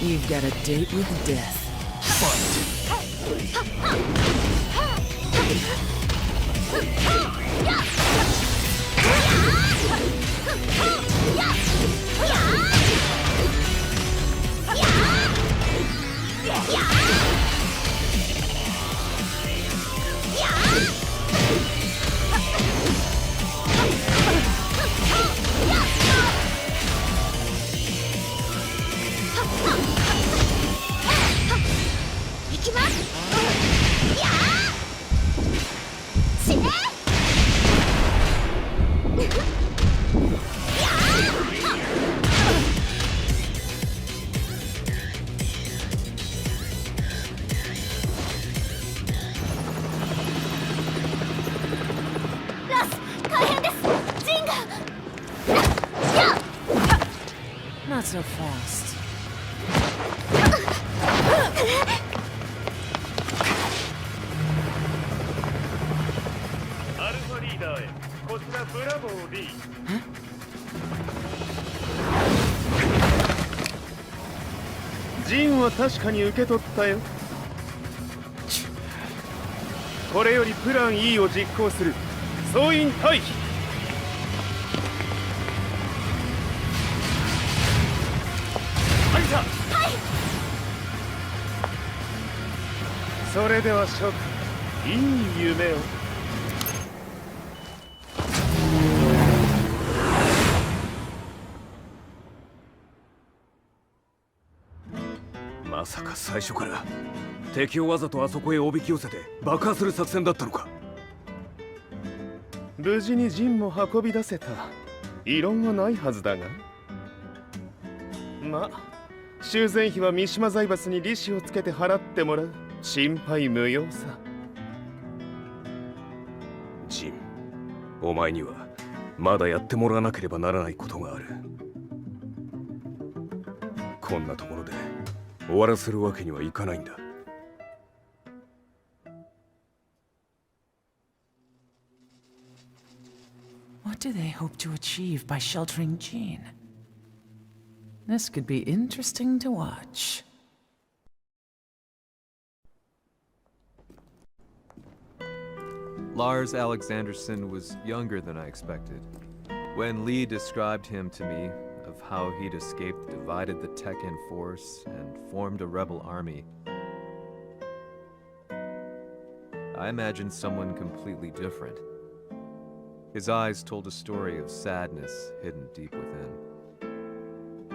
You've got a date with death. Not so fast. アルファリーダーへこちらブラボー D。 ジンは確かに受け取ったよ。これよりプラン E を実行する。総員退避。はいさ。はい。それでは諸君、いい夢を。まさか最初から敵をわざとあそこへおびき寄せて爆破する作戦だったのか。無事にジンも運び出せた。異論はないはずだが。まあ修繕費は三島財閥に利子をつけて払ってもらう。心配無用さ。ジン、お前にはまだやってもらわなければならないことがある。こんなところで終わらせるわけにはいかないんだ。What do they hope to achieve by sheltering Jean? This could be interesting to watch. Lars Alexanderson was younger than I expected. When Lee described him to me, of how he'd escaped, divided the Tekken force, and formed a rebel army, I imagined someone completely different. His eyes told a story of sadness hidden deep within.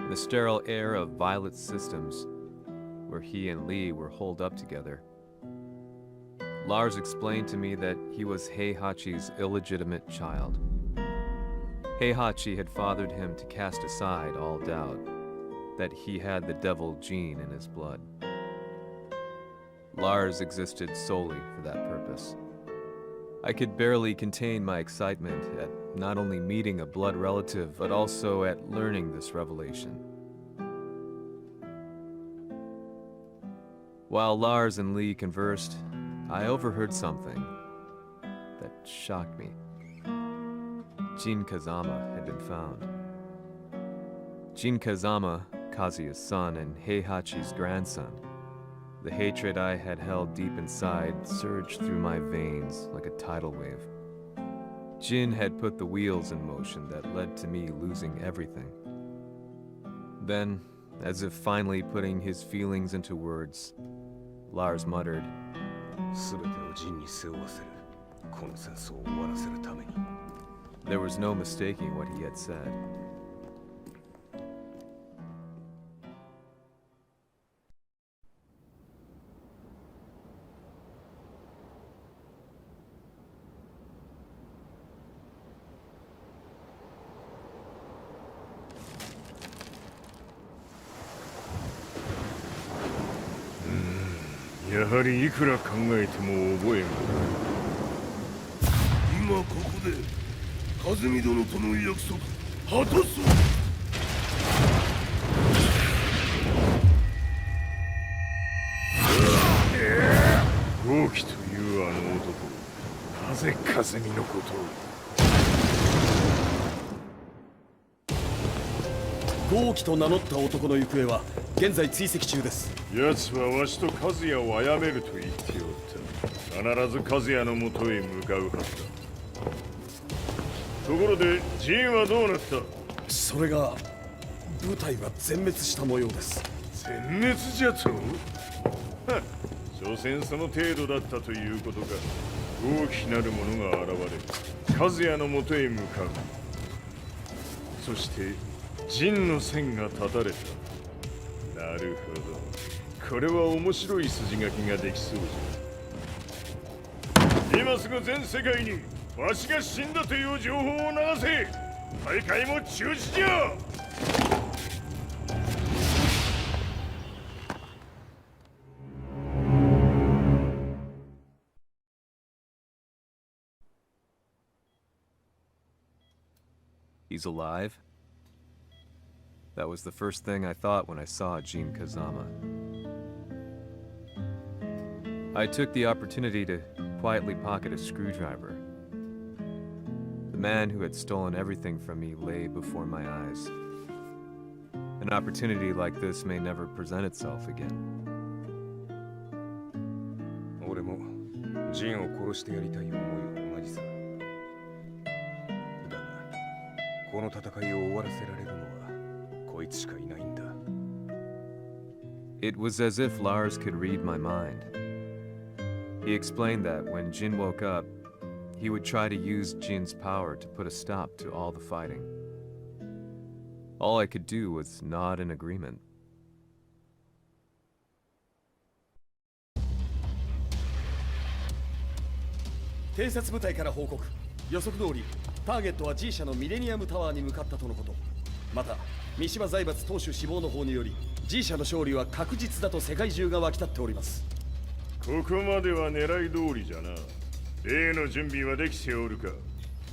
The sterile air of Violet's systems, where he and Lee were holed up together. Lars explained to me that he was Heihachi's illegitimate child. Heihachi had fathered him to cast aside all doubt that he had the devil gene in his blood. Lars existed solely for that purpose. I could barely contain my excitement at not only meeting a blood relative, but also at learning this revelation. While Lars and Lee conversed, I overheard something that shocked me. Jin Kazama had been found. Jin Kazama, Kazuya's son and Heihachi's grandson. The hatred I had held deep inside surged through my veins like a tidal wave. Jin had put the wheels in motion that led to me losing everything. Then, as if finally putting his feelings into words, Lars muttered, 全てをジンに背負わせる。この戦争を終わらせるために。 There was no mistaking what he had said. Hmm. やはりいくら考えても覚えがない。今ここで風見殿との約束果たそう。豪輝というあの男、なぜ風見のことを。豪輝と名乗った男の行方は現在追跡中です。奴はわしと和也を殺めると言っておった。必ず和也のもとへ向かうはずだ。ところでジンはどうなった？それが部隊は全滅した模様です。全滅じゃと？は、所詮その程度だったということか。大きなる者が現れ、和也のもとへ向かう。そして陣の線が断たれた。なるほど。これは面白い筋書きができそうじゃ。今すぐ全世界にわしが死んだという情報を流せ。大会も中止じゃ。He's alive? That was the first thing I thought when I saw Jin Kazama. I took the opportunity to quietly pocket a screwdriver. The man who had stolen everything from me lay before my eyes. An opportunity like this may never present itself again. 俺もジンを殺してやりたい思いは同じさ。だが、この戦いを終わらせられるのはこいつしかいないんだ。It was as if Lars could read my mind. He explained that when Jin woke up, he would try to use Jin's power to put a stop to all the fighting. All I could do was nod in agreement. 偵察部隊から報告。予測通り、ターゲットは G 社のミレニアムタワーに向かったとのこと。また、三島財閥当主死亡の方により、G 社の勝利は確実だと世界中が沸き立っております。ここまでは狙い通りじゃな。例の準備はできておるか。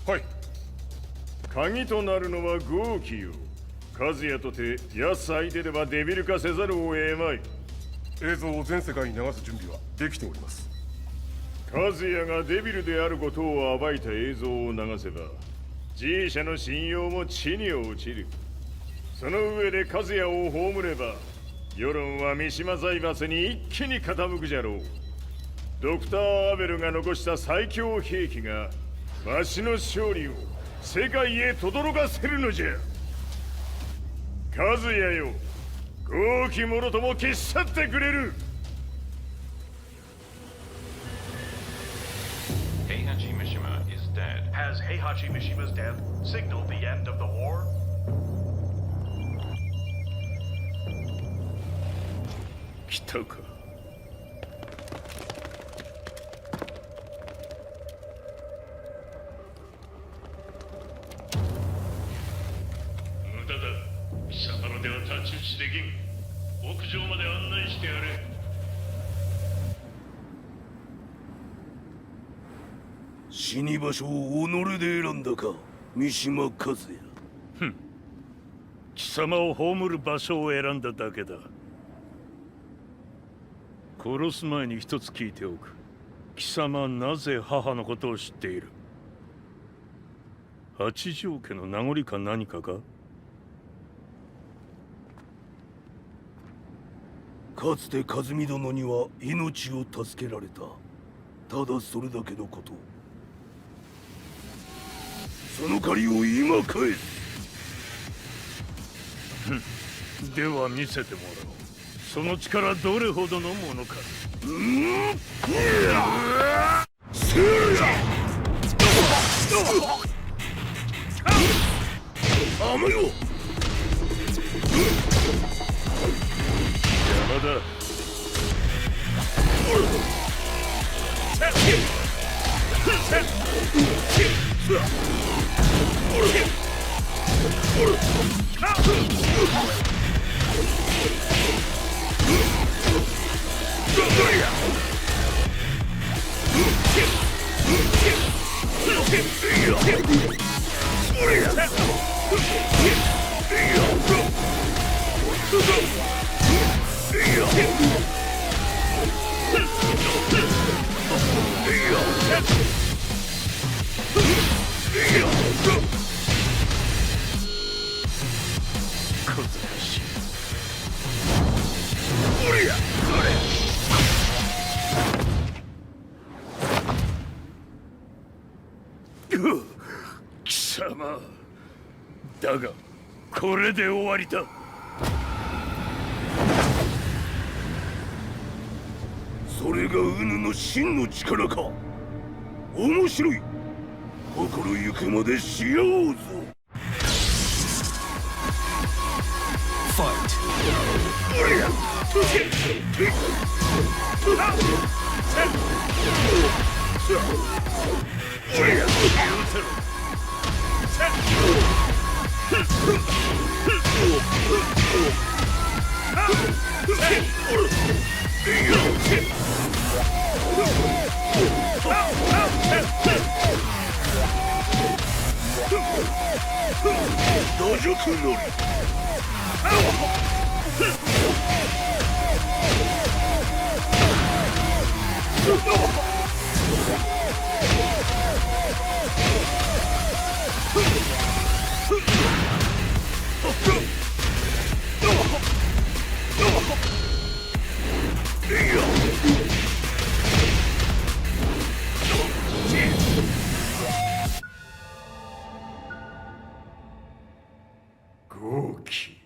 はい。鍵となるのは豪気よ。和也とて奴相手ではデビル化せざるを得まい。映像を全世界に流す準備はできております。和也がデビルであることを暴いた映像を流せば G 社の信用も地に落ちる。その上で和也を葬れば世論は三島財閥に一気に傾くじゃろう。ドクター・アベルが残した最強兵器がわしの勝利を世界へ轟かせるのじゃ。和也よ、豪気者とも消し去ってくれる。Heihachi Mishima is dead. Has Heihachi Mishima's death signaled the end of the war? 来たか。無駄だ。貴様のでは太刀打ちできん。屋上まで案内してやれ。死に場所を己で選んだか、三島和也。ふん。貴様を葬る場所を選んだだけだ。殺す前に一つ聞いておく。貴様はなぜ母のことを知っている？八条家の名残か何かか？かつて和美殿には命を助けられた。ただそれだけのこと。その借りを今返す。では見せてもらおう。その力どれほどのものか。甘よ。邪魔だ。貴様だがこれで終わりだ。それがウヌの真の力か。面白い。心ゆくまでし合おうぞ。打辱のり。豪気、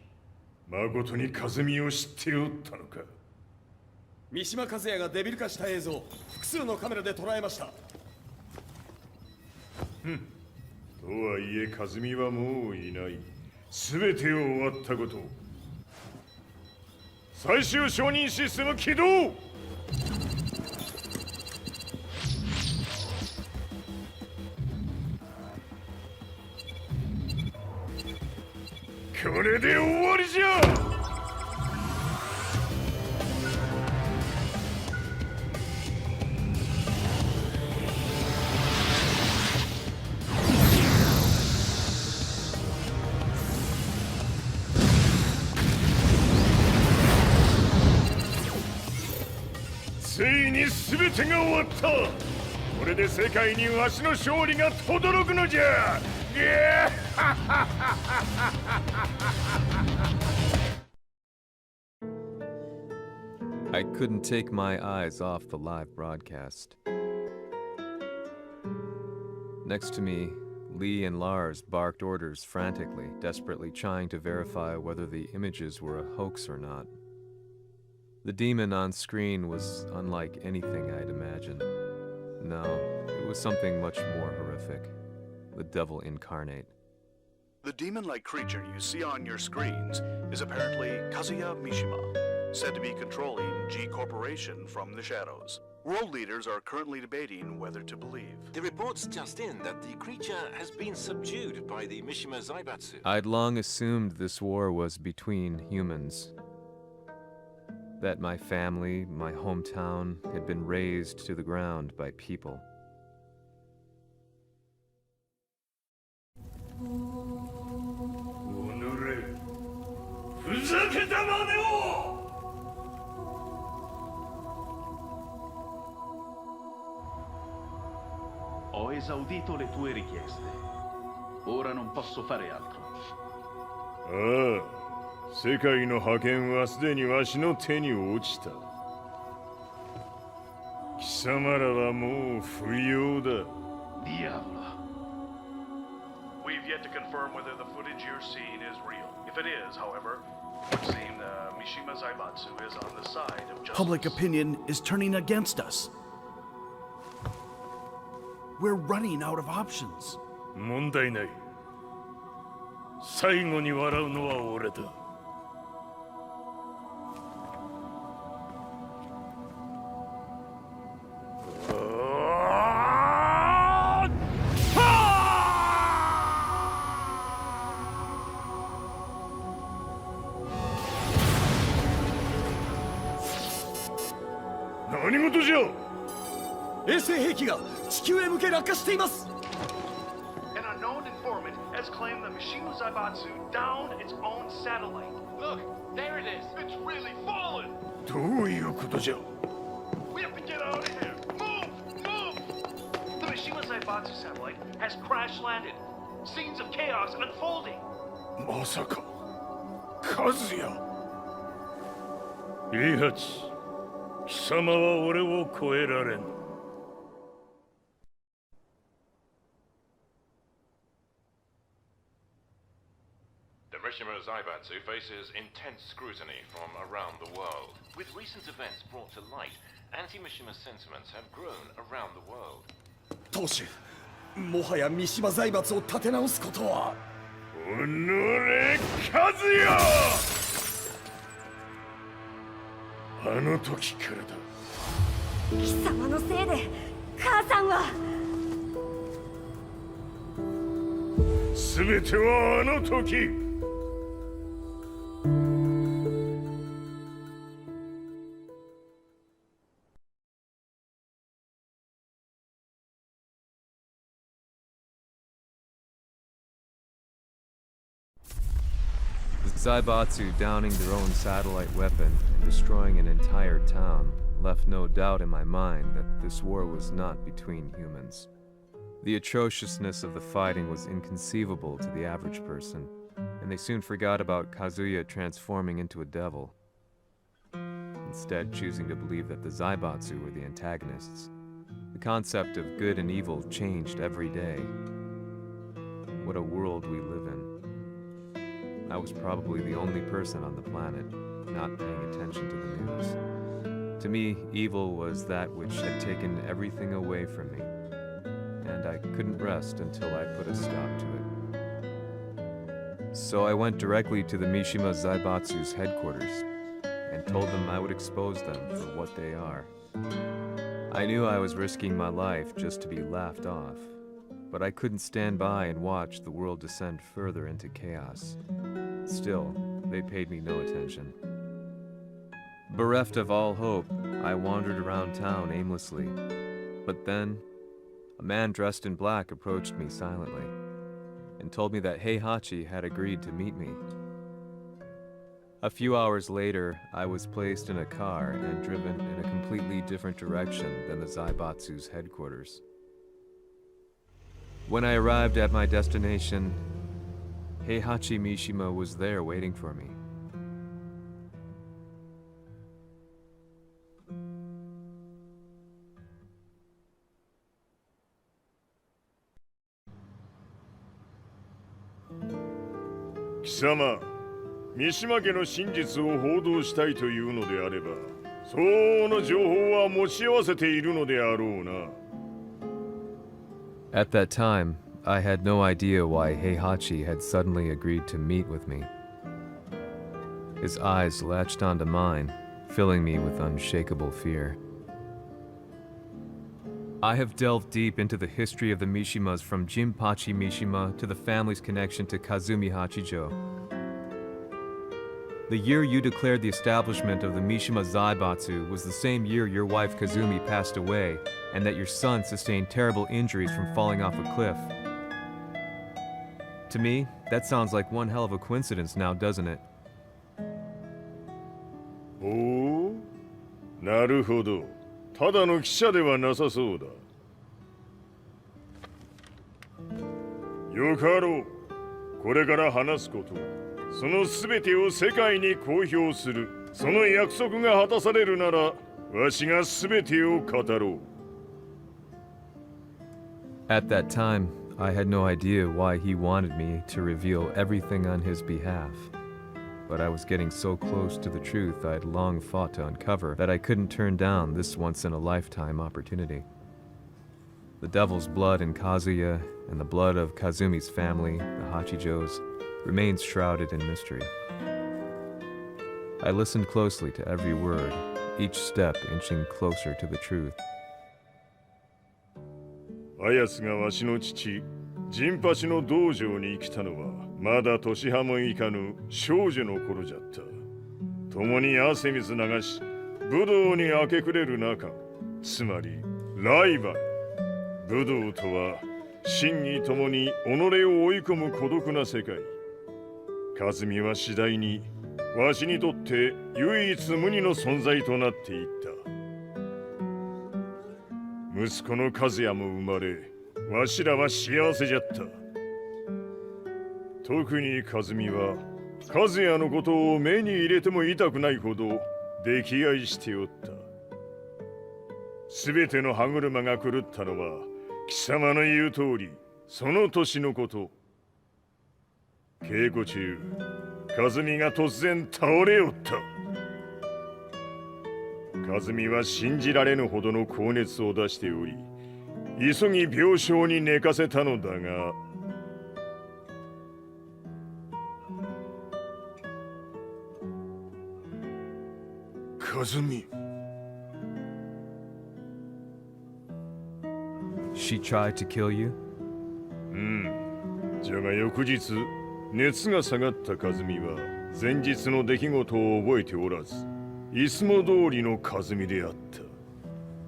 まことに風見を知っておったのか。三島和也がデビル化した映像、複数のカメラで捉えました。とはいえ風見はもういない。全てを終わったこと。最終承認システム起動。これで終わりじゃ。ついに全てが終わった。これで世界にわしの勝利が轟くのじゃ。I couldn't take my eyes off the live broadcast. Next to me, Lee and Lars barked orders frantically, desperately trying to verify whether the images were a hoax or not. The demon on screen was unlike anything I'd imagined. No, it was something much more horrific. The devil incarnate. The demon-like creature you see on your screens is apparently Kazuya Mishima, said to be controlling G Corporation from the shadows. World leaders are currently debating whether to believe. The reports just in that the creature has been subdued by the Mishima Zaibatsu. I'd long assumed this war was between humans. That my family, my hometown, had been razed to the ground by people. Ho esaudito le tue richieste. Ora non posso fare altro. ああ、世界の覇権はすでにわしの手に落ちた。貴様らはもう不要だ。Diavolo. We've yet to confirm whether the footage you're seeing is real. If it is, however, it would seem Mishima Zaibatsu is on the side of justice. Public opinion is turning against us. We're running out of options. 問題ない。最後に笑うのは俺だ。何事じゃ。衛星兵器が地球へ向け落下しています。An unknown informant has claimed that Mishima Zaibatsu downed its own satellite. Look, there it is. It's really fallen. どういうことじゃ。We have to get out of here. Move, move. The Mishima Zaibatsu satellite has crash landed. Scenes of chaos unfolding. まさか、和也。イハチ、貴様は俺を超えられん。Mishima Zaibatsu faces intense scrutiny from around the world. With recent events brought to light, anti-Mishima sentiments have grown around the world. 当主、もはや三島財閥を立て直すことは。おのれ、和也！あの時からだ。貴様のせいで母さんは。全てはあの時。Zaibatsu downing their own satellite weapon and destroying an entire town left no doubt in my mind that this war was not between humans. The atrociousness of the fighting was inconceivable to the average person, and they soon forgot about Kazuya transforming into a devil, instead choosing to believe that the Zaibatsu were the antagonists. The concept of good and evil changed every day. What a world we live in. I was probably the only person on the planet not paying attention to the news. To me, evil was that which had taken everything away from me, and I couldn't rest until I put a stop to it. So I went directly to the Mishima Zaibatsu's headquarters and told them I would expose them for what they are. I knew I was risking my life just to be laughed off, but I couldn't stand by and watch the world descend further into chaos. Still, they paid me no attention. Bereft of all hope, I wandered around town aimlessly. But then, a man dressed in black approached me silently and told me that Heihachi had agreed to meet me. A few hours later, I was placed in a car and driven in a completely different direction than the Zaibatsu's headquarters. When I arrived at my destination, Heihachi Mishima was there waiting for me. Kisama, Mishima 家の真実を報道したいというのであれば、相応の情報は持ち合わせているのであろうな。At that time, I had no idea why Heihachi had suddenly agreed to meet with me. His eyes latched onto mine, filling me with unshakable fear. I have delved deep into the history of the Mishimas from Jinpachi Mishima to the family's connection to Kazumi Hachijo. The year you declared the establishment of the Mishima Zaibatsu was the same year your wife Kazumi passed away, and that your son sustained terrible injuries from falling off a cliff. To me, that sounds like one hell of a coincidence now, doesn't it? おお、なるほど。ただの記者ではなさそうだ。よかろう。これから話すこと、そのすべてを世界に公表する。その約束が果たされるなら、わしがすべてを語ろう。At that time, I had no idea why he wanted me to reveal everything on his behalf. But I was getting so close to the truth I'd long fought to uncover that I couldn't turn down this once-in-a-lifetime opportunity. The devil's blood in Kazuya and the blood of Kazumi's family, the Hachijos, remains shrouded in mystery. I listened closely to every word, each step inching closer to the truth. あやつがわしの父、ジンパチの道場に来たのは、まだ年端もいかぬ少女の頃じゃった。共に汗水流し、武道に明け暮れる中、つまりライバル。武道とは、真偽ともに己を追い込む孤独な世界。和美は次第に、わしにとって唯一無二の存在となっていった。息子の和也も生まれ、わしらは幸せじゃった。特に和美は、和也のことを目に入れても痛くないほど溺愛しておった。すべての歯車が狂ったのは、貴様の言う通り、その年のこと。稽古中、和美が突然倒れおった。和美は信じられぬほどの高熱を出しており、急ぎ病床に寝かせたのだが、和美。She tried to kill you? うん。じゃが翌日、熱が下がった和美は、前日の出来事を覚えておらず、いつも通りの和美であった。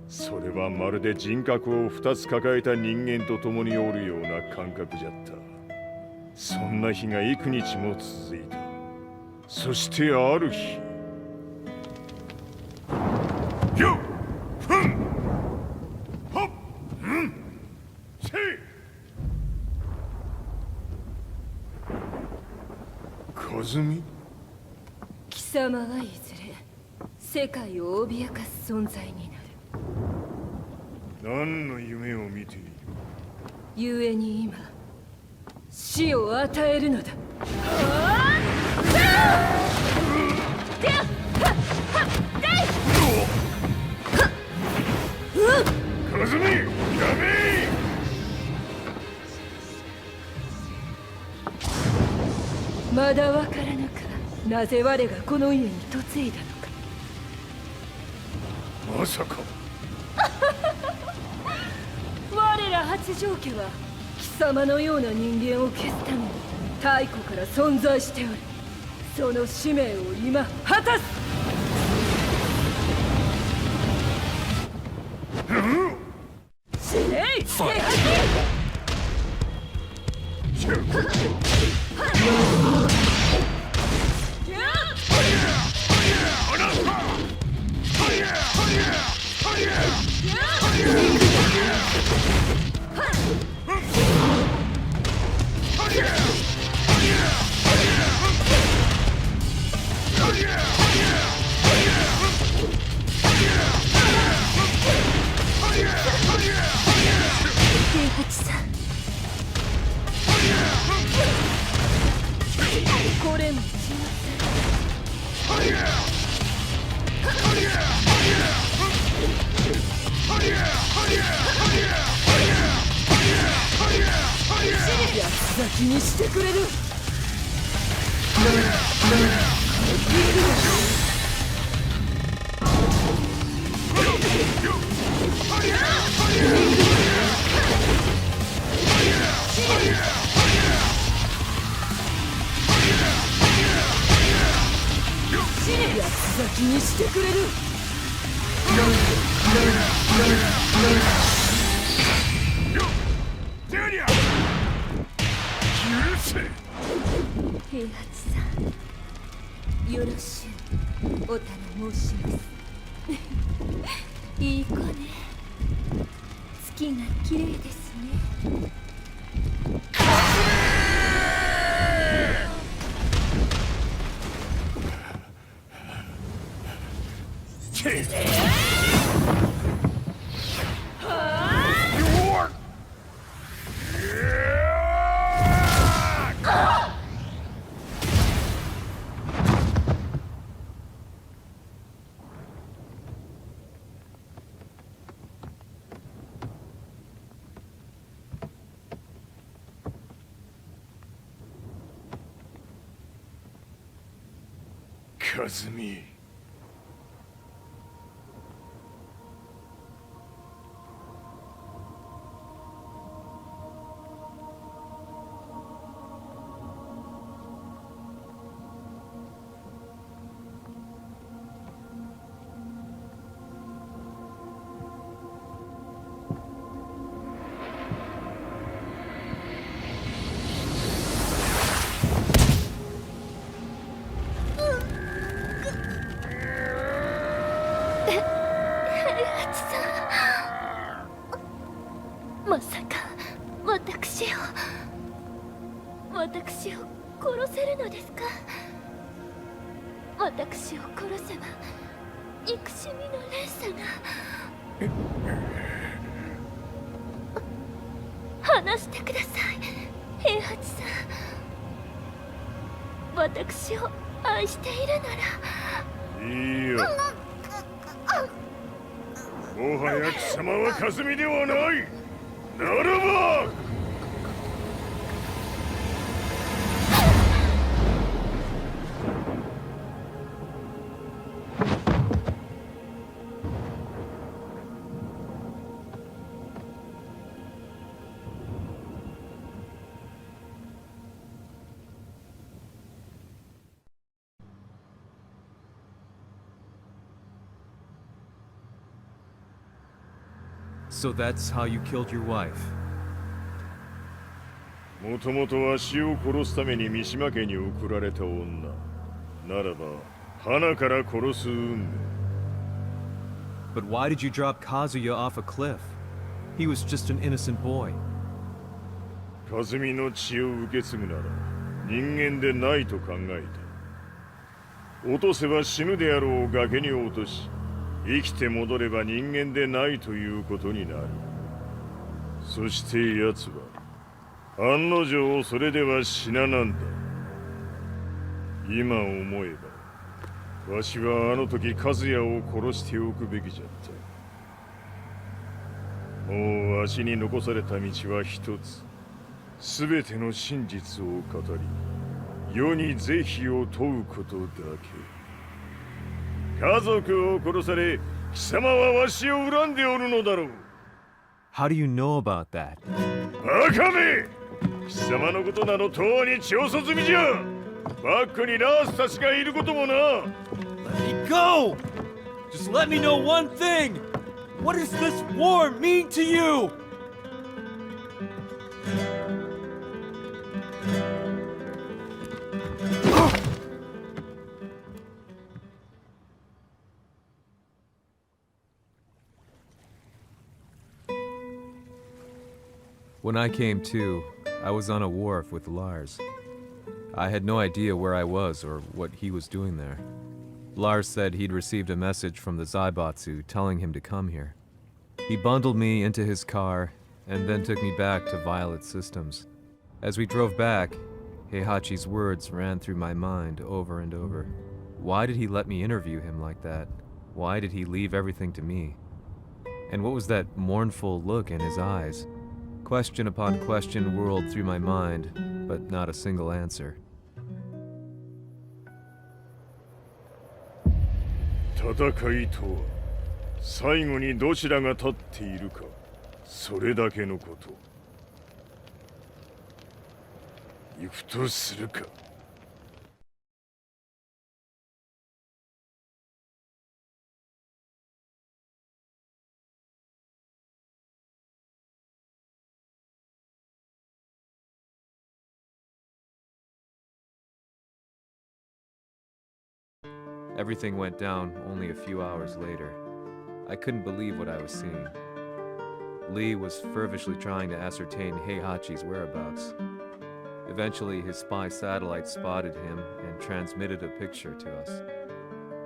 それはまるで人格を2つ抱えた人間と共におるような感覚じゃった。そんな日が幾日も続いた。そしてある日よっふんほっうんせい和美貴様はいずれ世界を脅かす存在になる。何の夢を見ている？故に今死を与えるのだ。和美、やめ！まだわからぬか、なぜ我がこの家に嫁いだのか。まさか我ら八丈家は貴様のような人間を消すために太古から存在しておる。その使命を今果たす。死ねい！これも八つ咲きにしてくれる。八つ咲きにしてくれる。平八さん、よろしゅうお頼申します。いい子ね。月が綺麗ですね。和美まさか私を殺せるのですか？私を殺せば憎しみの連鎖が。話してください、平八さん。私を愛しているなら。いいよ。もはや貴様は和美ではない。ならばSo that's how you killed your wife. もともとわしを殺すために三島家に送られた女。ならば花から殺す運命。 But why did you drop Kazuya off a cliff? He was just an innocent boy. 和美の血を受け継ぐなら人間でないと考えた。落とせば死ぬであろう崖に落とし、生きて戻れば人間でないということになる。そして奴は案の定それでは死ななんだ。今思えばわしはあの時和也を殺しておくべきじゃった。もうわしに残された道は一つ。全ての真実を語り、世に是非を問うことだけ。家族を殺され、貴様はわしを恨んでおるのだろう。How do you know about that? バカめ！貴様のことなどとうに調査済みじゃ。バックにラースたちがいることもな。Let me go! Just let me know one thing! What does this war mean to you? When I came to, I was on a wharf with Lars. I had no idea where I was or what he was doing there. Lars said he'd received a message from the Zaibatsu telling him to come here. He bundled me into his car and then took me back to Violet Systems. As we drove back, Heihachi's words ran through my mind over and over. Why did he let me interview him like that? Why did he leave everything to me? And what was that mournful look in his eyes? Question upon question whirled through my mind, but not a single answer. 戦いとは最後にどちらが立っているか、それだけのこと。行くとするか。Everything went down only a few hours later. I couldn't believe what I was seeing. Lee was fervently trying to ascertain Heihachi's whereabouts. Eventually, his spy satellite spotted him and transmitted a picture to us.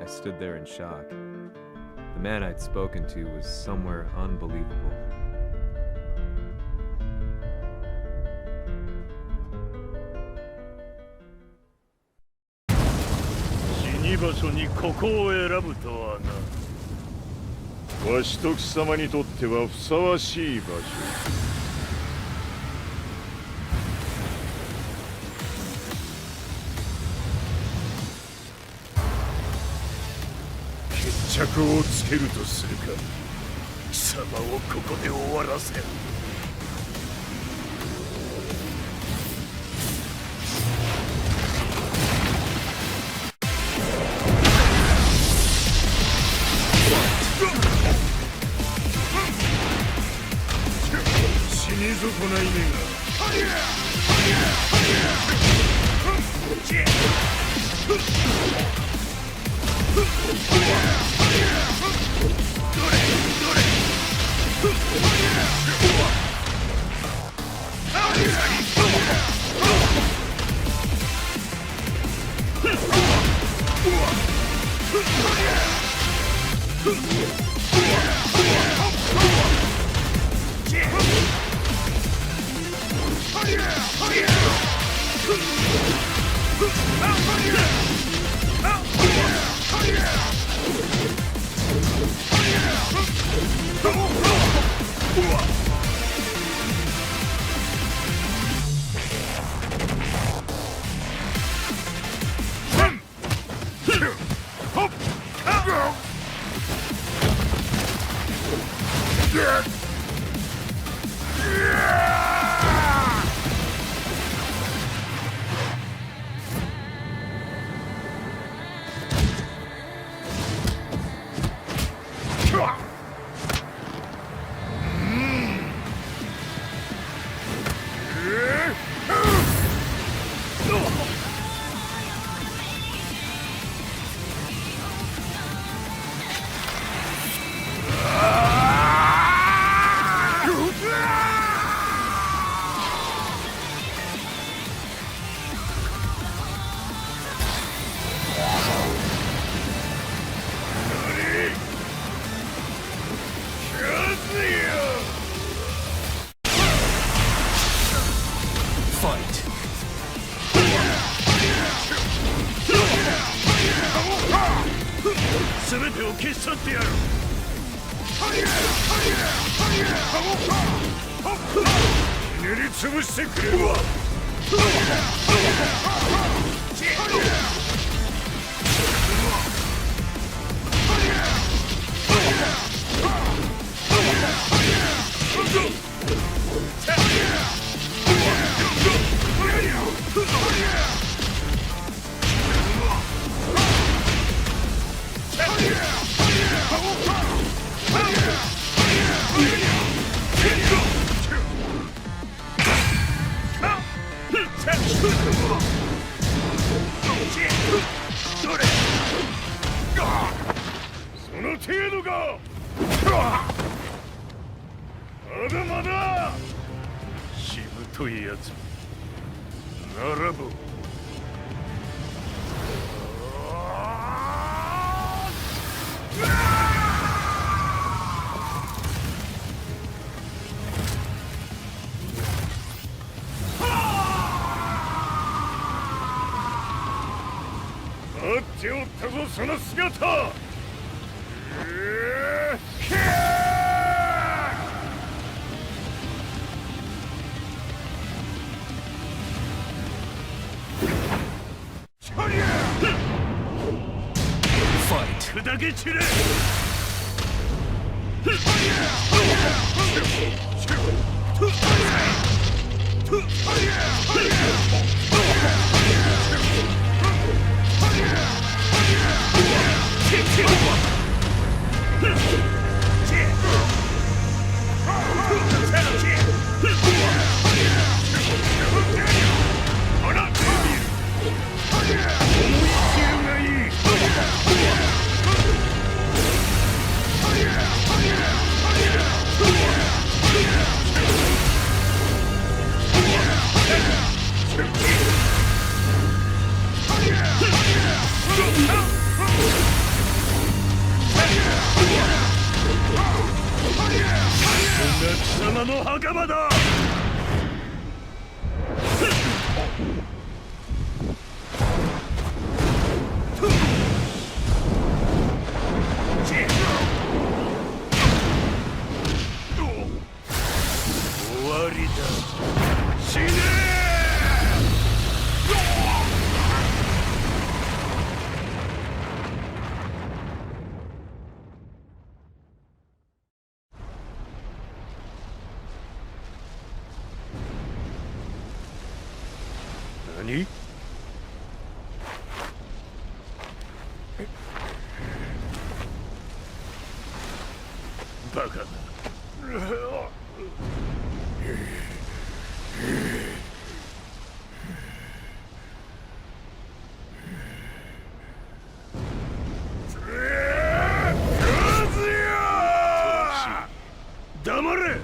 I stood there in shock. The man I'd spoken to was somewhere unbelievable. 死に場所にここを選ぶとはな。わしと貴様にとってはふさわしい場所。決着をつけるとするか。貴様をここで終わらせる。死に損ない目が。全てを消し去ってやる。塗りつぶしてくれるわ。その程度か。まだまだしぶといやつならば。待っておったぞその姿。砕け散れ。貴様の墓場だ。終わりだ。死ね何？バカだ。黙れ。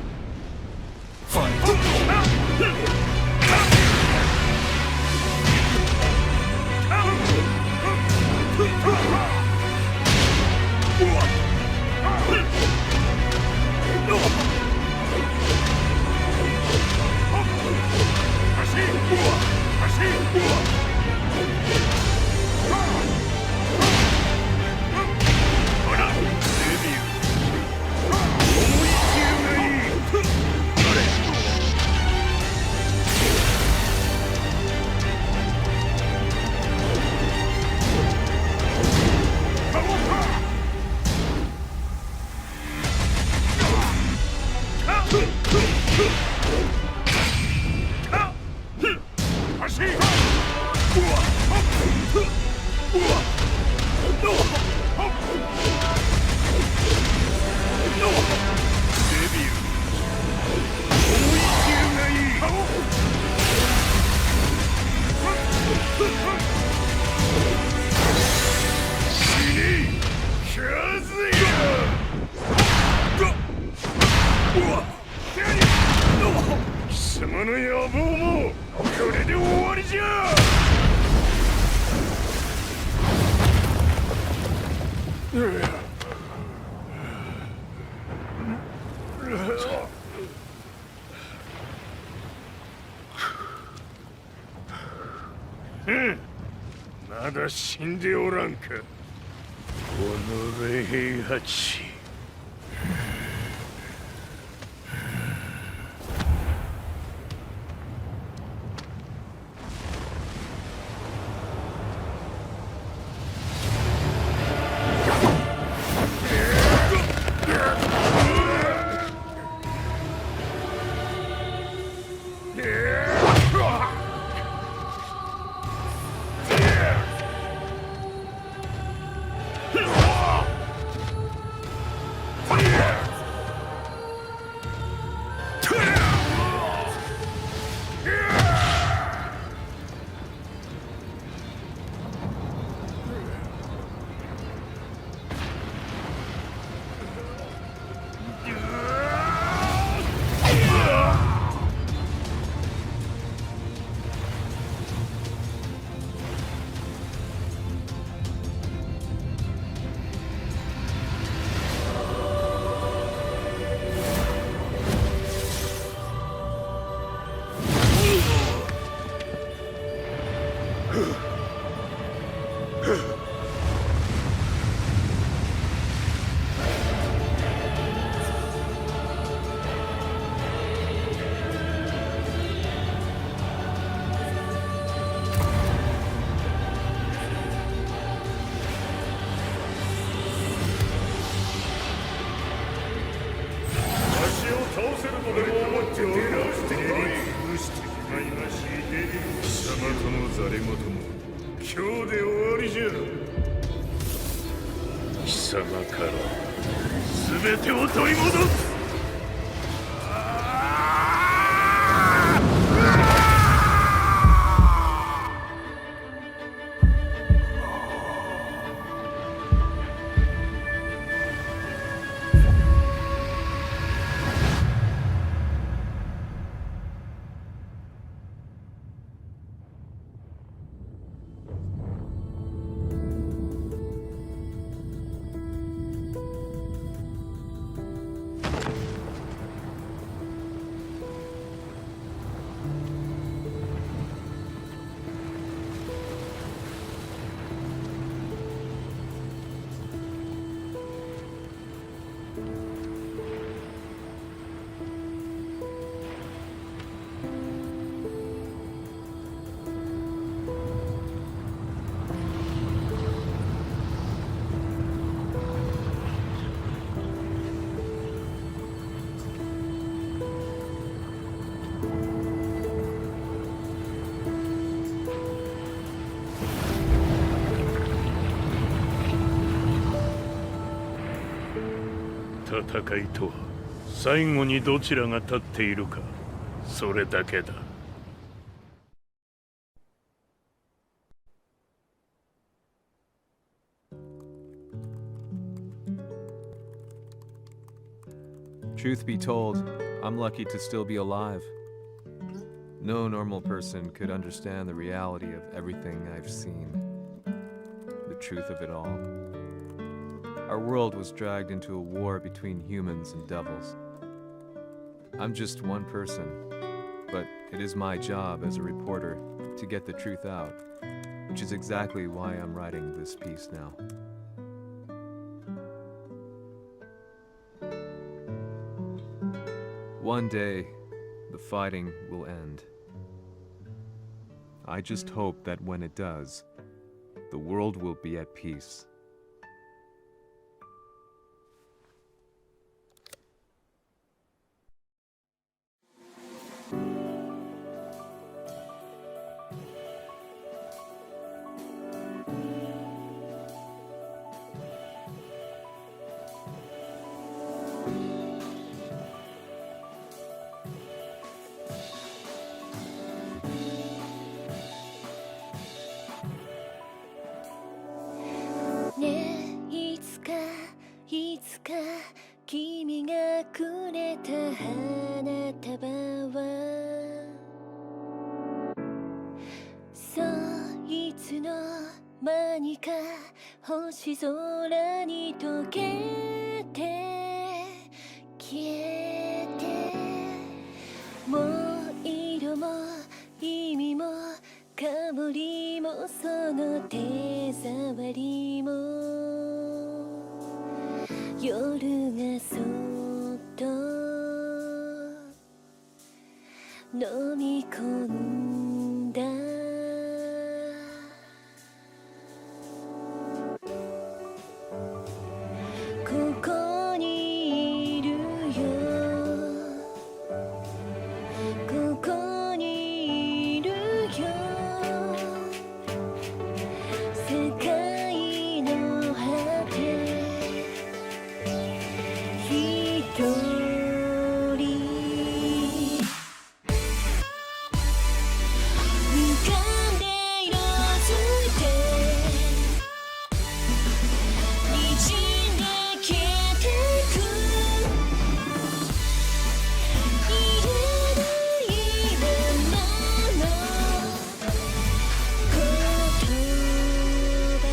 貴様の野望もこれで終わりじゃ。まだ死んでおらんか。己平八。貴様から全てを取り戻す。戦いとは最後にどちらが立っているか、それだけだ。Truth be told, I'm lucky to still be alive. No normal person could understand the reality of everything I've seen, the truth of it all. Our world was dragged into a war between humans and devils. I'm just one person, but it is my job as a reporter to get the truth out, which is exactly why I'm writing this piece now. One day, the fighting will end. I just hope that when it does, the world will be at peace. 夜がそっと飲み込んだここにいるよここにいるよ世界の果て一人浮かんで色づいて滲んで消えてくいらないままの言葉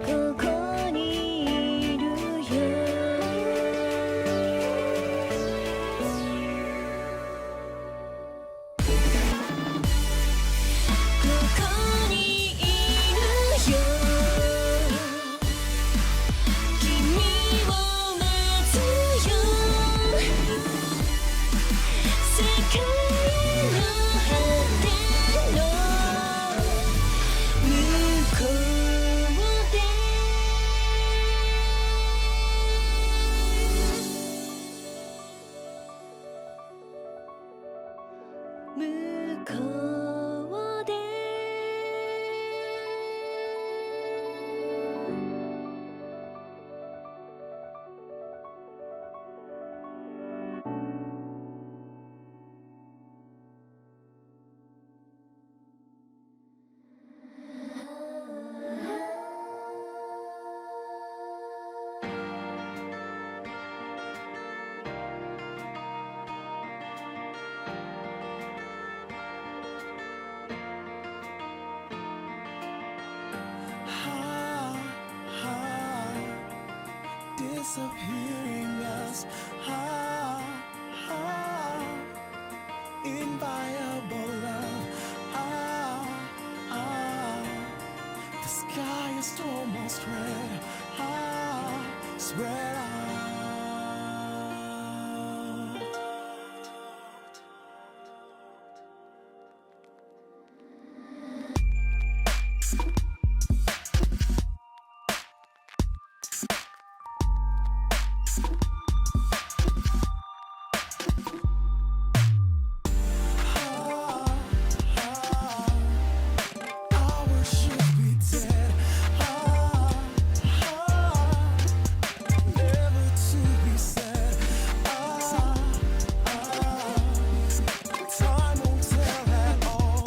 ここにいるよここにいるよ君を待つよ世界の果ての向こうで向こうでdisappearing us. Inviolable love. The sky is almost red. Spread out. Our should be dead. Never to be said. Time won't tell at all.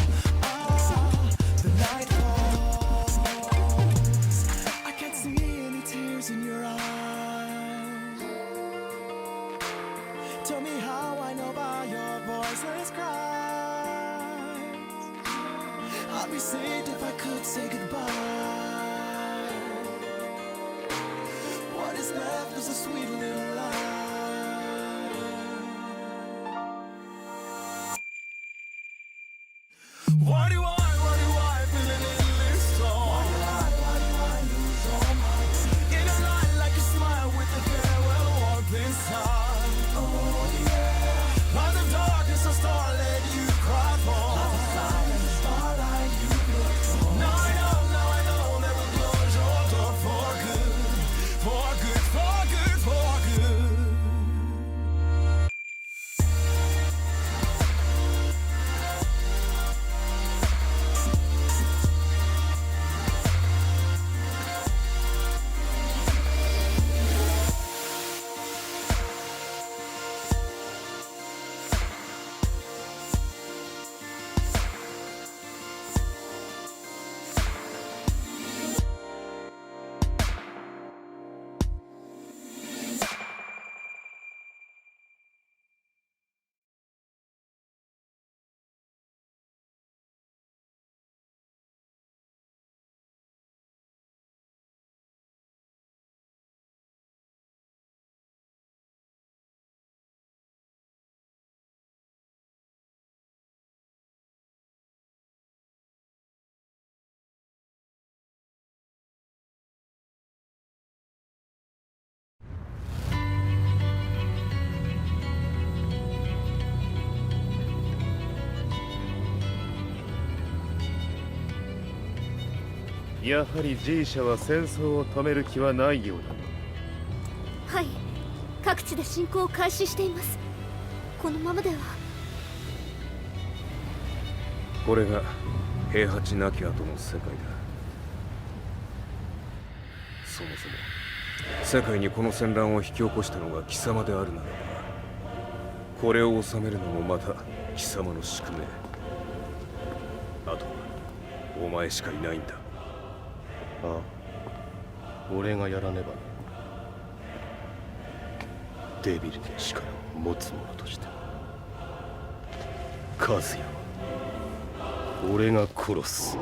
The night falls. I can't see any tears in your eyes. Tell me how I know by your voiceless cries. I'd be saved if I could say goodbye. What is left is a sweet little lie. Why do I feel a little storm? Why do I lose all my tears? In a light like a smile with a farewell warmth inside. Oh yeah. Out of darkness, a star let you cry for. Out of silence, starlight you look for. Now I know, never close your door for good. For good, for good, for good. やはり G 社は戦争を止める気はないようだね。はい、各地で侵攻を開始しています。このままでは。これが平八なき後の世界だ。そもそも世界にこの戦乱を引き起こしたのが貴様であるならば、これを収めるのもまた貴様の宿命。あとはお前しかいないんだ。ああ、俺がやらねばな。デビルの力を持つ者として和也は俺が殺す。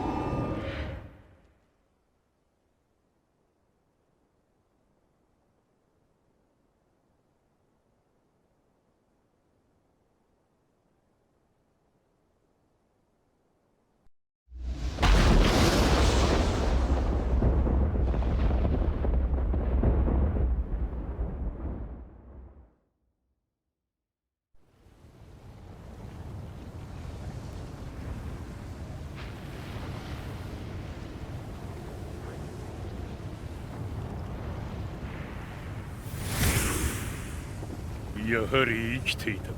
やはり生きていたか。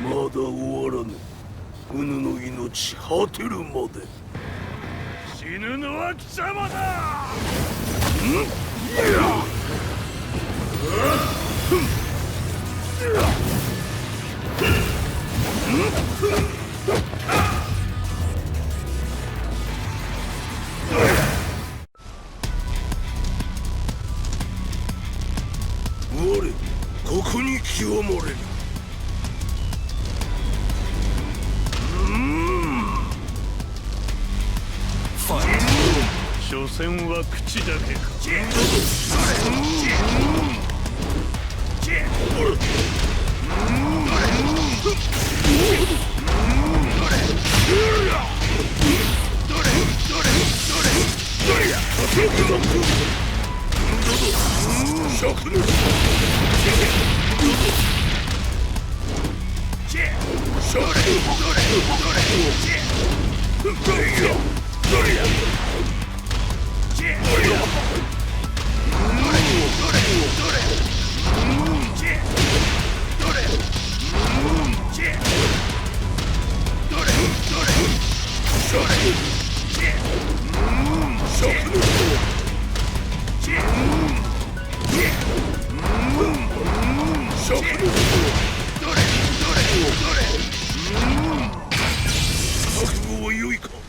まだ終わらぬ。うぬの命果てるまで。死ぬのは貴様だ。我ここに極まれる。所詮は口だけか。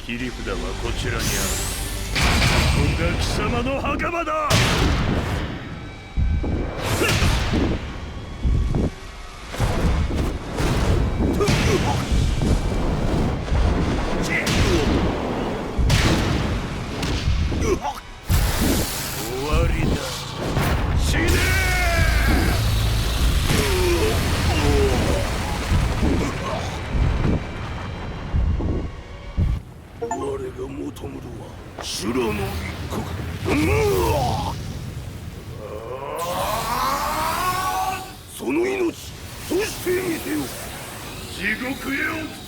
切り札はこちらにある。ここが貴様の墓だ。終わりだ。死ね我が求むるは修羅の一刻。その命そしてみせよ。地獄へ落ち